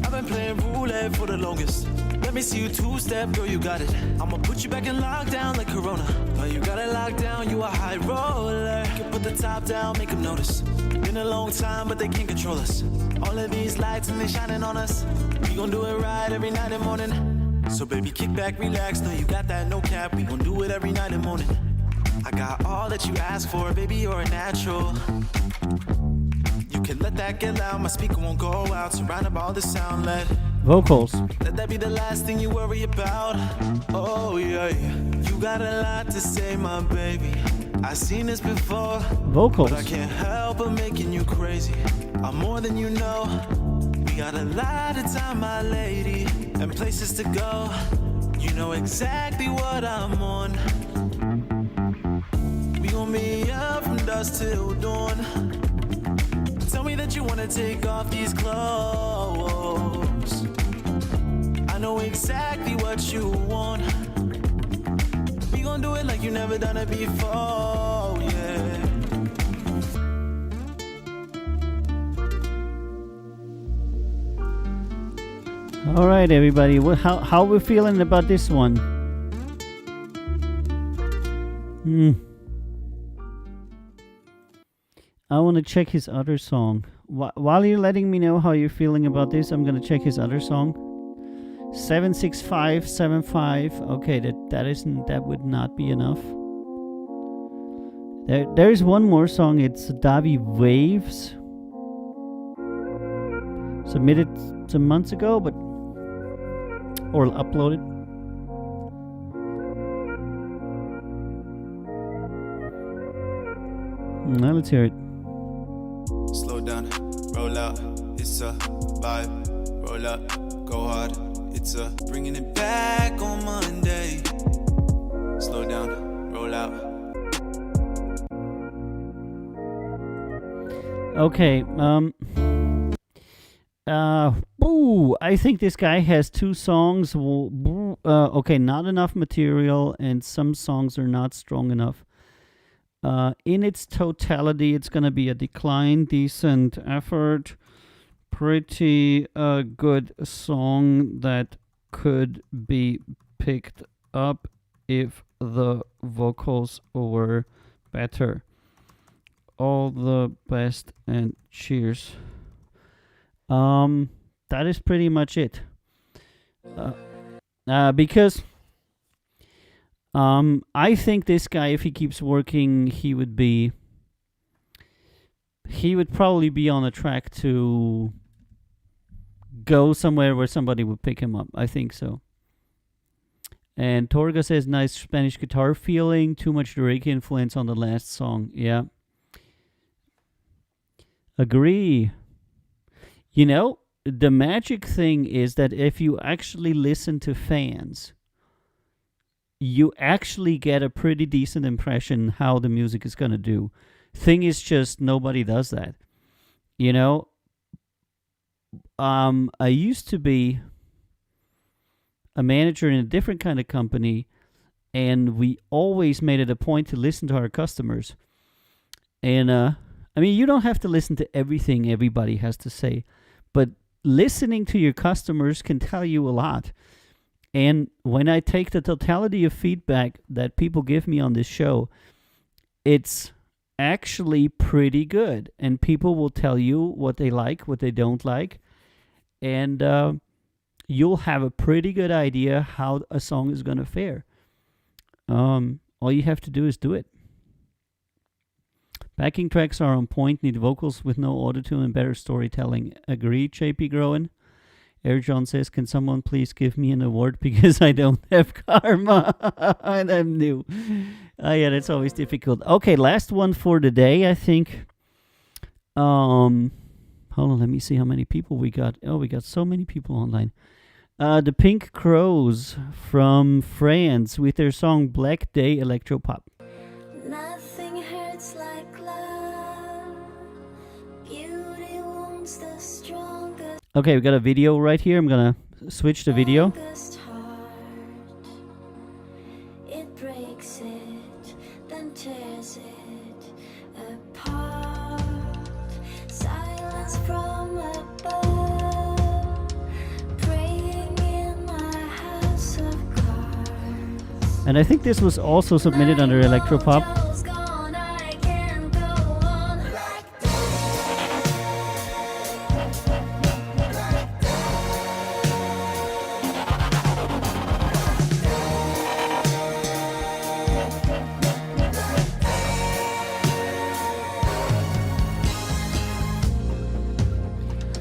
I've been playing roulette for the longest. Let me see you two-step, girl, you got it. I'ma put you back in lockdown like Corona. Girl, you got it locked down, you a high roller. You can put the top down, make them notice. Been a long time, but they can't control us. All of these lights and they shining on us. We gon' do it right every night and morning. So baby, kick back, relax, no, you got that no cap. We gon' do it every night and morning. I got all that you ask for, baby, you're a natural. You can let that get loud, my speaker won't go out. Surrounded by all the sound, let vocals. Let that be the last thing you worry about. Oh yeah, you got a lot to say, my baby. I seen this before, vocals. But I can't help but making you crazy. I'm more than you know. We got a lot of time, my lady, and places to go. You know exactly what I'm on. We gon' be up from dusk till dawn. Tell me that you wanna take off these clothes. I know exactly what you want. We gon' do it like you never done it before, yeah. All right, everybody. How we feeling about this one? I want to check his other song. While you're letting me know how you're feeling about this, I'm gonna check his other song. 76575. Okay, that would not be enough. There's one more song. It's Davi Waves. Submitted some months ago, but or uploaded. Now let's hear it. Slow down, roll out, it's a vibe. Roll up, go hard, it's a bringing it back on Monday. Slow down, roll out. Okay. I think this guy has 2 songs. Okay, not enough material, and some songs are not strong enough. In its totality, it's gonna be a decline, decent effort, pretty good song that could be picked up if the vocals were better. All the best and cheers. That is pretty much it. Because I think this guy, if he keeps working, he would probably be on a track to go somewhere where somebody would pick him up. I think so. And Torga says, nice Spanish guitar feeling, too much Drake influence on the last song. Yeah. Agree. You know, the magic thing is that if you actually listen to fans, you actually get a pretty decent impression how the music is going to do. Thing is just nobody does that. You know, I used to be a manager in a different kind of company, and we always made it a point to listen to our customers. And I mean, you don't have to listen to everything everybody has to say, but listening to your customers can tell you a lot. And when I take the totality of feedback that people give me on this show, it's actually pretty good. And people will tell you what they like, what they don't like. And you'll have a pretty good idea how a song is going to fare. All you have to do is do it. Backing tracks are on point, need vocals with no autotune and better storytelling. Agreed, JP Groen. Air John says, can someone please give me an award because I don't have karma and I'm new. Yeah, that's always difficult. Okay, last one for the day, I think. Hold on, let me see how many people we got. Oh, we got so many people online. The Pink Crows from France with their song Black Day Electropop. Nothing hurts like love. Beauty wounds the strongest. Okay, we got a video right here. I'm gonna switch the video. It breaks it, then tears it apart. Silence from above, praying in my house of cards. And I think this was also submitted under Electropop.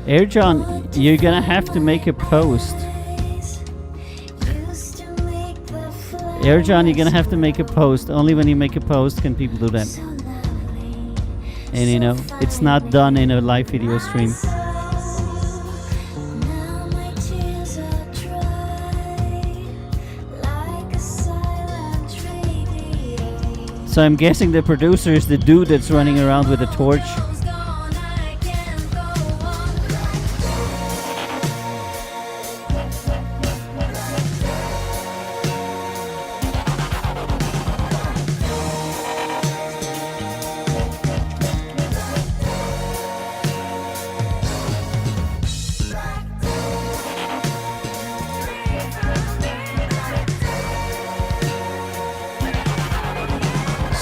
Air John, you're gonna have to make a post. Air John, you're gonna have to make a post. Only when you make a post can people do that. And you know, it's not done in a live video stream. So I'm guessing the producer is the dude that's running around with a torch.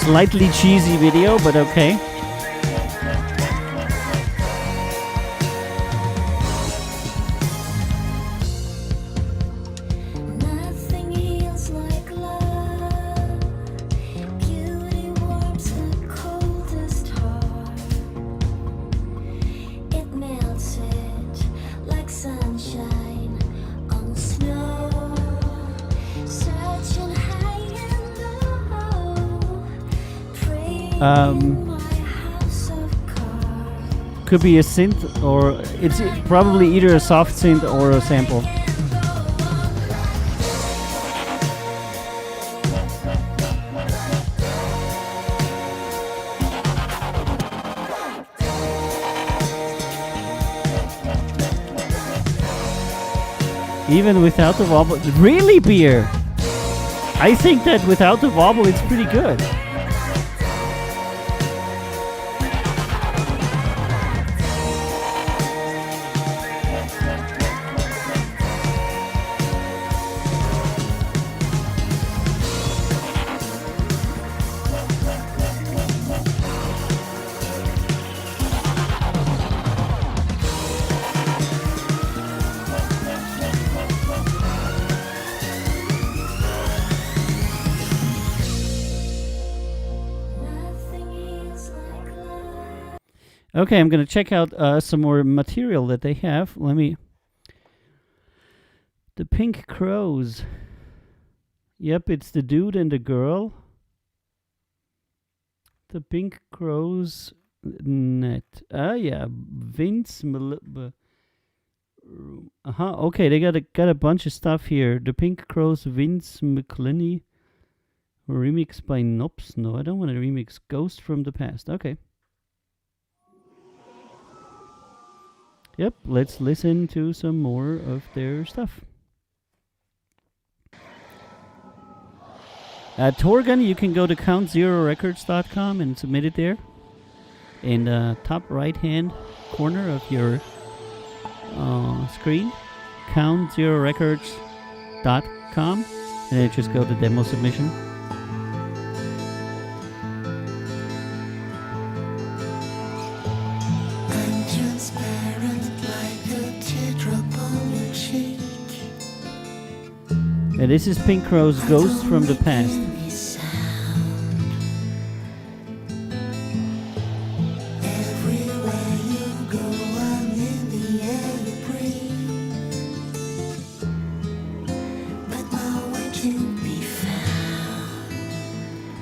Slightly cheesy video, but okay. Nothing heals like love. Beauty warms the coldest heart. It melts it like sunshine on snow. Searching high and low. Could be a synth, or it's probably either a soft synth or a sample. Even without the wobble. Really, beer? I think that without the wobble, it's pretty good. Okay, I'm gonna check out some more material that they have. The Pink Crows. Yep, it's the dude and the girl. The Pink Crows net. Yeah, Vince. Okay, they got a bunch of stuff here. The Pink Crows, Vince McClinney. Remix by Nops. No, I don't want to remix Ghost from the Past. Okay. Yep, let's listen to some more of their stuff. At Torgan, you can go to countzerorecords.com and submit it there. In the top right-hand corner of your screen, countzerorecords.com, and then just go to demo submission. And this is Pink Crow's Ghost from the Past.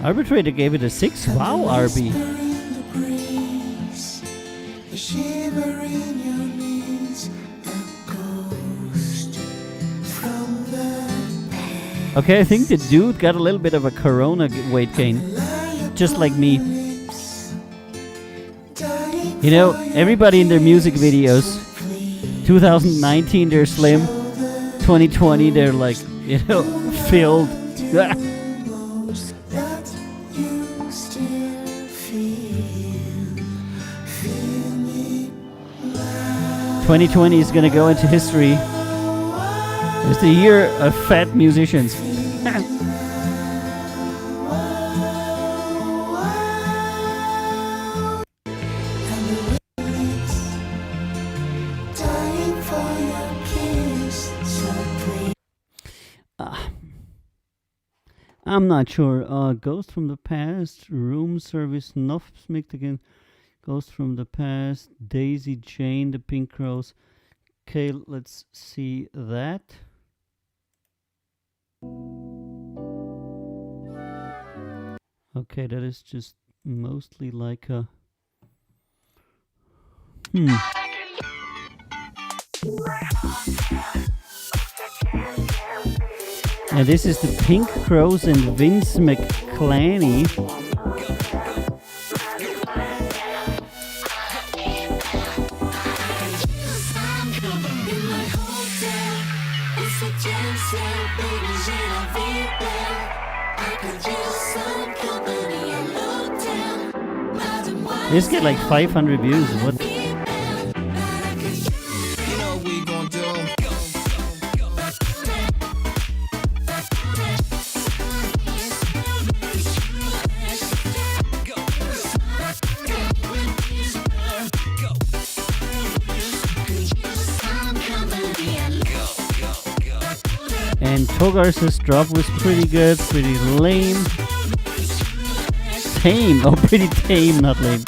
Arbitrator gave it a 6. Wow, RB. Okay, I think the dude got a little bit of a corona weight gain. Just like me. You know, everybody in their music videos, 2019 they're slim, 2020 they're like, you know, filled. 2020 is gonna go into history. It's the year of fat musicians. I'm not sure. Ghost from the Past, Room Service, Nuffs mixed again. Ghost from the Past, Daisy Jane, the Pink Crows. Okay, let's see that. Okay, that is just mostly like a... And this is the Pink Crows and Vince McClaney. This get like 500 views. What? And Togar's drop was pretty good, pretty lame. Tame, oh pretty tame, not lame.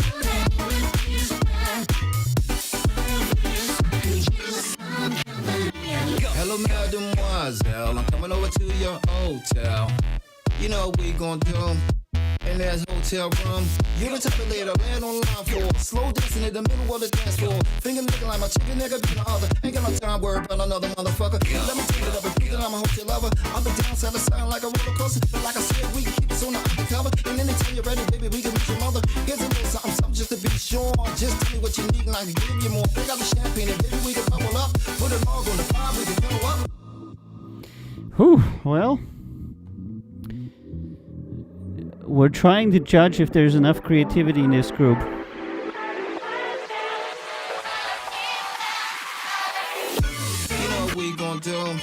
Hello, mademoiselle, I'm coming over to your hotel. You know what we gon' do in that hotel room. You the type of lady I land online for. Slow dancing in the middle of the dance floor. Finger nigga like my chicken nigga be the other. Ain't got no time worry about another motherfucker. Let me take it up and prove that I'm a hotel lover. Up and down, side to side like a roller coaster. But like I said, we can keep it on the undercover. And anytime you're ready, baby, we can meet your mother. Here's a little something just to be sure. Just tell me what you need and I can give you more. Pick out the champagne and baby, we can bubble up. Put it all on the fire, we can fill up. Whew, well, we're trying to judge if there's enough creativity in this group. You know what we gon' do?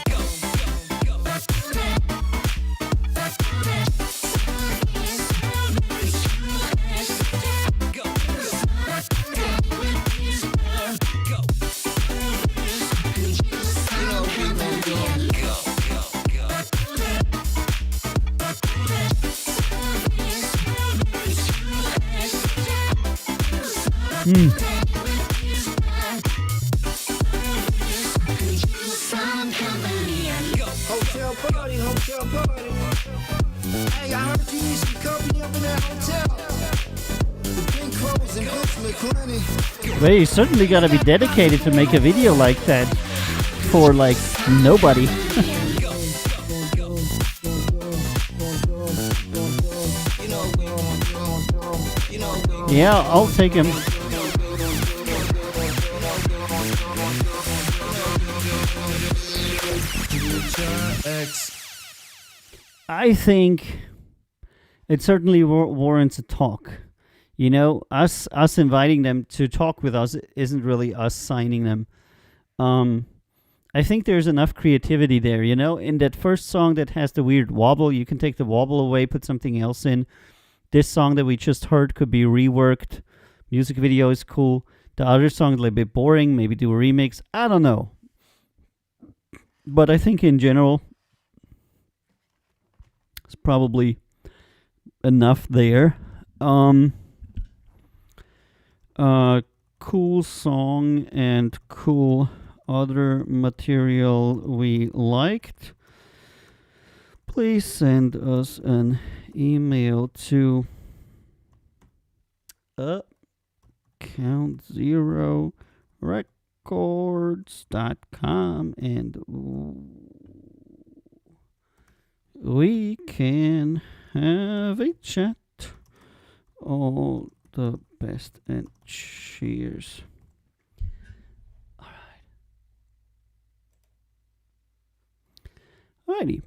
Hotel party, hotel party. Hey, I heard you need some company up in that hotel. The pink clothes and Vince McClenny. Well, you certainly gotta be dedicated to make a video like that for, like, nobody. Yeah, I'll take him. I think it certainly warrants a talk. You know, us inviting them to talk with us isn't really us signing them. I think there's enough creativity there, you know? In that first song that has the weird wobble, you can take the wobble away, put something else in. This song that we just heard could be reworked. Music video is cool. The other song is a little bit boring. Maybe do a remix. I don't know. But I think in general, it's probably enough there. Cool song and cool other material we liked. Please send us an email to countzerorecords.com and we can have a chat. All the best and cheers. Alrighty.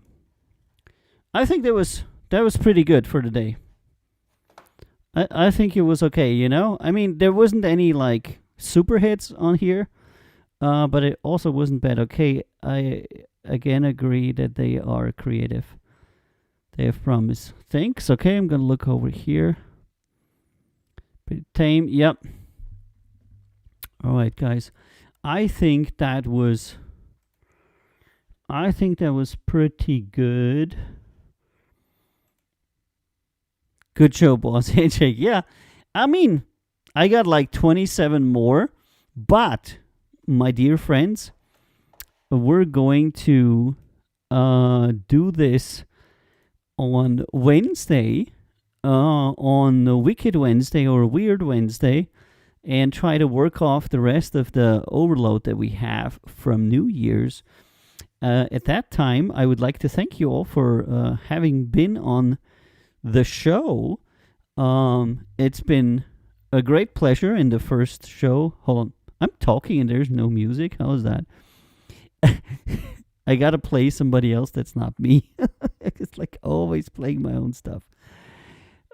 I think that was pretty good for the day. I think it was okay, you know? I mean, there wasn't any, like, super hits on here, but it also wasn't bad. Okay, I again agree that they are creative. They have promise. Thanks. Okay, I'm gonna look over here. Pretty tame. Yep. Alright, guys. I think that was pretty good. Good show, boss. Handshake. Yeah. I mean, I got like 27 more, but my dear friends, we're going to do this on Wednesday, on a Wicked Wednesday or a Weird Wednesday, and try to work off the rest of the overload that we have from New Year's. At that time, I would like to thank you all for having been on the show. It's been a great pleasure in the first show. Hold on. I'm talking and there's no music. How is that? I gotta play somebody else that's not me. It's like always playing my own stuff.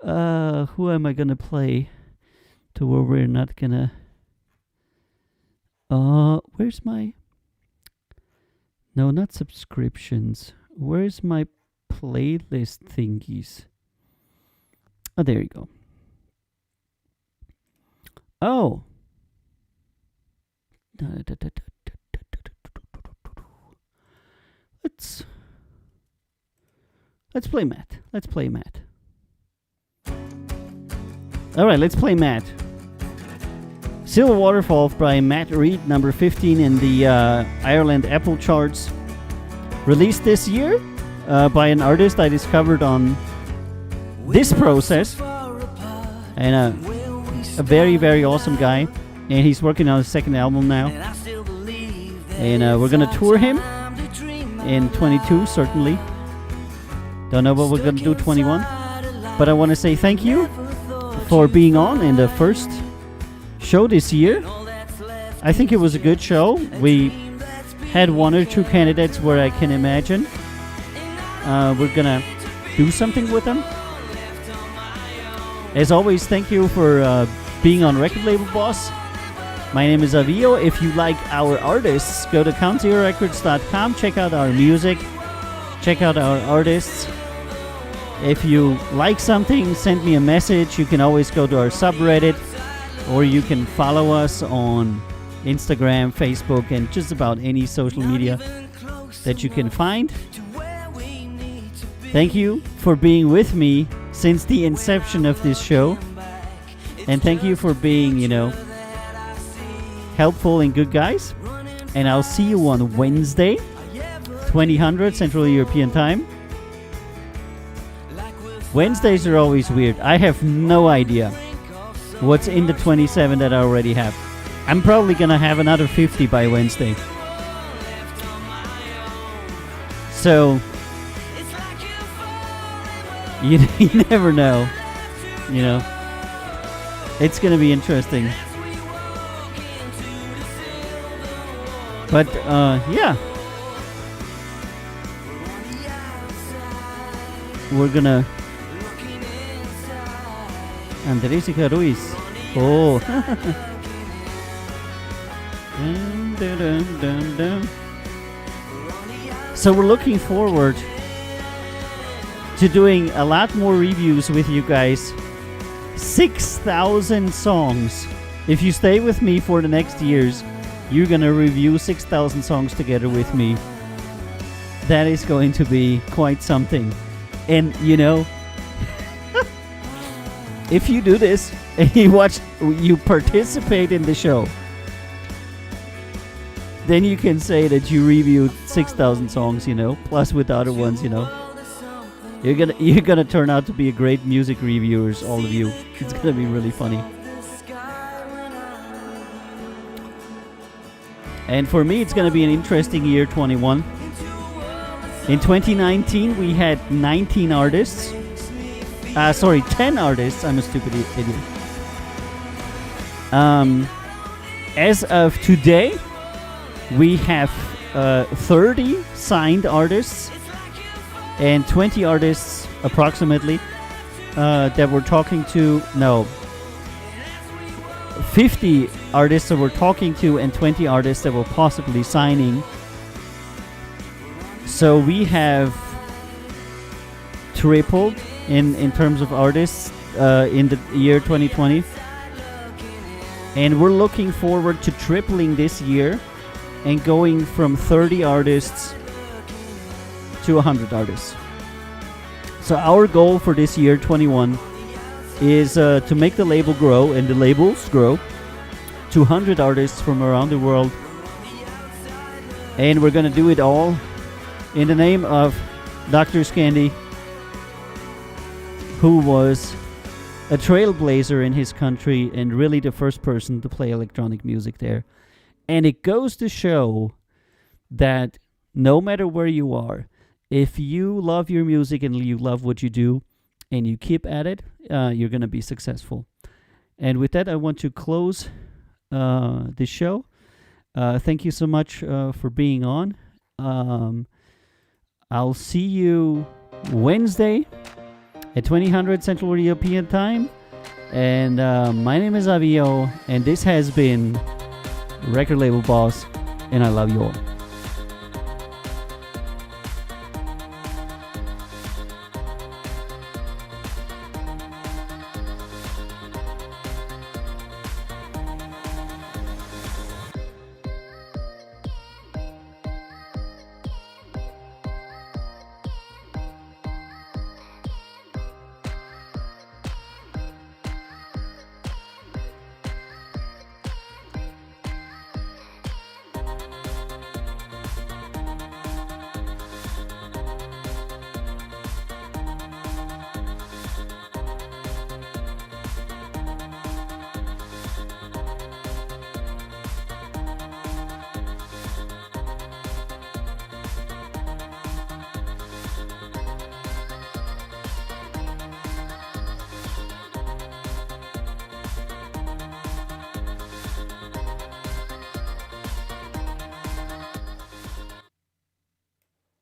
Who am I gonna play to where we're not gonna... where's my... No, not subscriptions. Where's my playlist thingies? Oh, there you go. Oh. Let's play Matt. Let's play Matt. All right, let's play Matt. Silver Waterfall by Matt Reed, number 15 in the Ireland Apple charts. Released this year by an artist I discovered on this process. And a very, very awesome guy. And he's working on his second album now. And we're going to tour him in 22, certainly. Don't know what we're going to do 21. But I want to say thank you for being on in the first show this year. I think it was a good show. We had one or two candidates where I can imagine we're gonna do something with them. As always, thank you for being on Record Label Boss. My name is Avio. If you like our artists, go to countzerorecords.com, check out our music, check out our artists. If you like something, send me a message. You can always go to our subreddit, or you can follow us on Instagram, Facebook, and just about any social media that you can find. Thank you for being with me since the inception of this show. And thank you for being, helpful and good guys. And I'll see you on Wednesday, 2000 Central European Time. Wednesdays are always weird. I have no idea what's in the 27 that I already have. I'm probably gonna have another 50 by Wednesday. So, you never know, It's gonna be interesting. But, yeah. We're gonna... Andresica Ruiz. Oh. So we're looking forward to doing a lot more reviews with you guys. 6,000 songs. If you stay with me for the next years, you're gonna review 6,000 songs together with me. That is going to be quite something. And if you do this and you participate in the show, then you can say that you reviewed 6,000 songs, plus with the other ones, You're gonna turn out to be a great music reviewers, all of you. It's gonna be really funny. And for me, it's gonna be an interesting year, 21. In 2019, we had 19 artists. 10 artists. I'm a stupid idiot. As of today, we have 30 signed artists and 20 artists approximately that we're talking to. No, 50 artists that we're talking to and 20 artists that we're possibly signing. So we have tripled in terms of artists in the year 2020. And we're looking forward to tripling this year and going from 30 artists to 100 artists. So our goal for this year, 21, is to make the label grow and the labels grow to 100 artists from around the world. And we're going to do it all in the name of Dr. Scandy, who was a trailblazer in his country and really the first person to play electronic music there. And it goes to show that no matter where you are, if you love your music and you love what you do and you keep at it, you're going to be successful. And with that, I want to close this show. Thank you so much for being on. I'll see you Wednesday at 2000 Central European Time. And my name is Avio, and this has been Record Label Boss, and I love you all.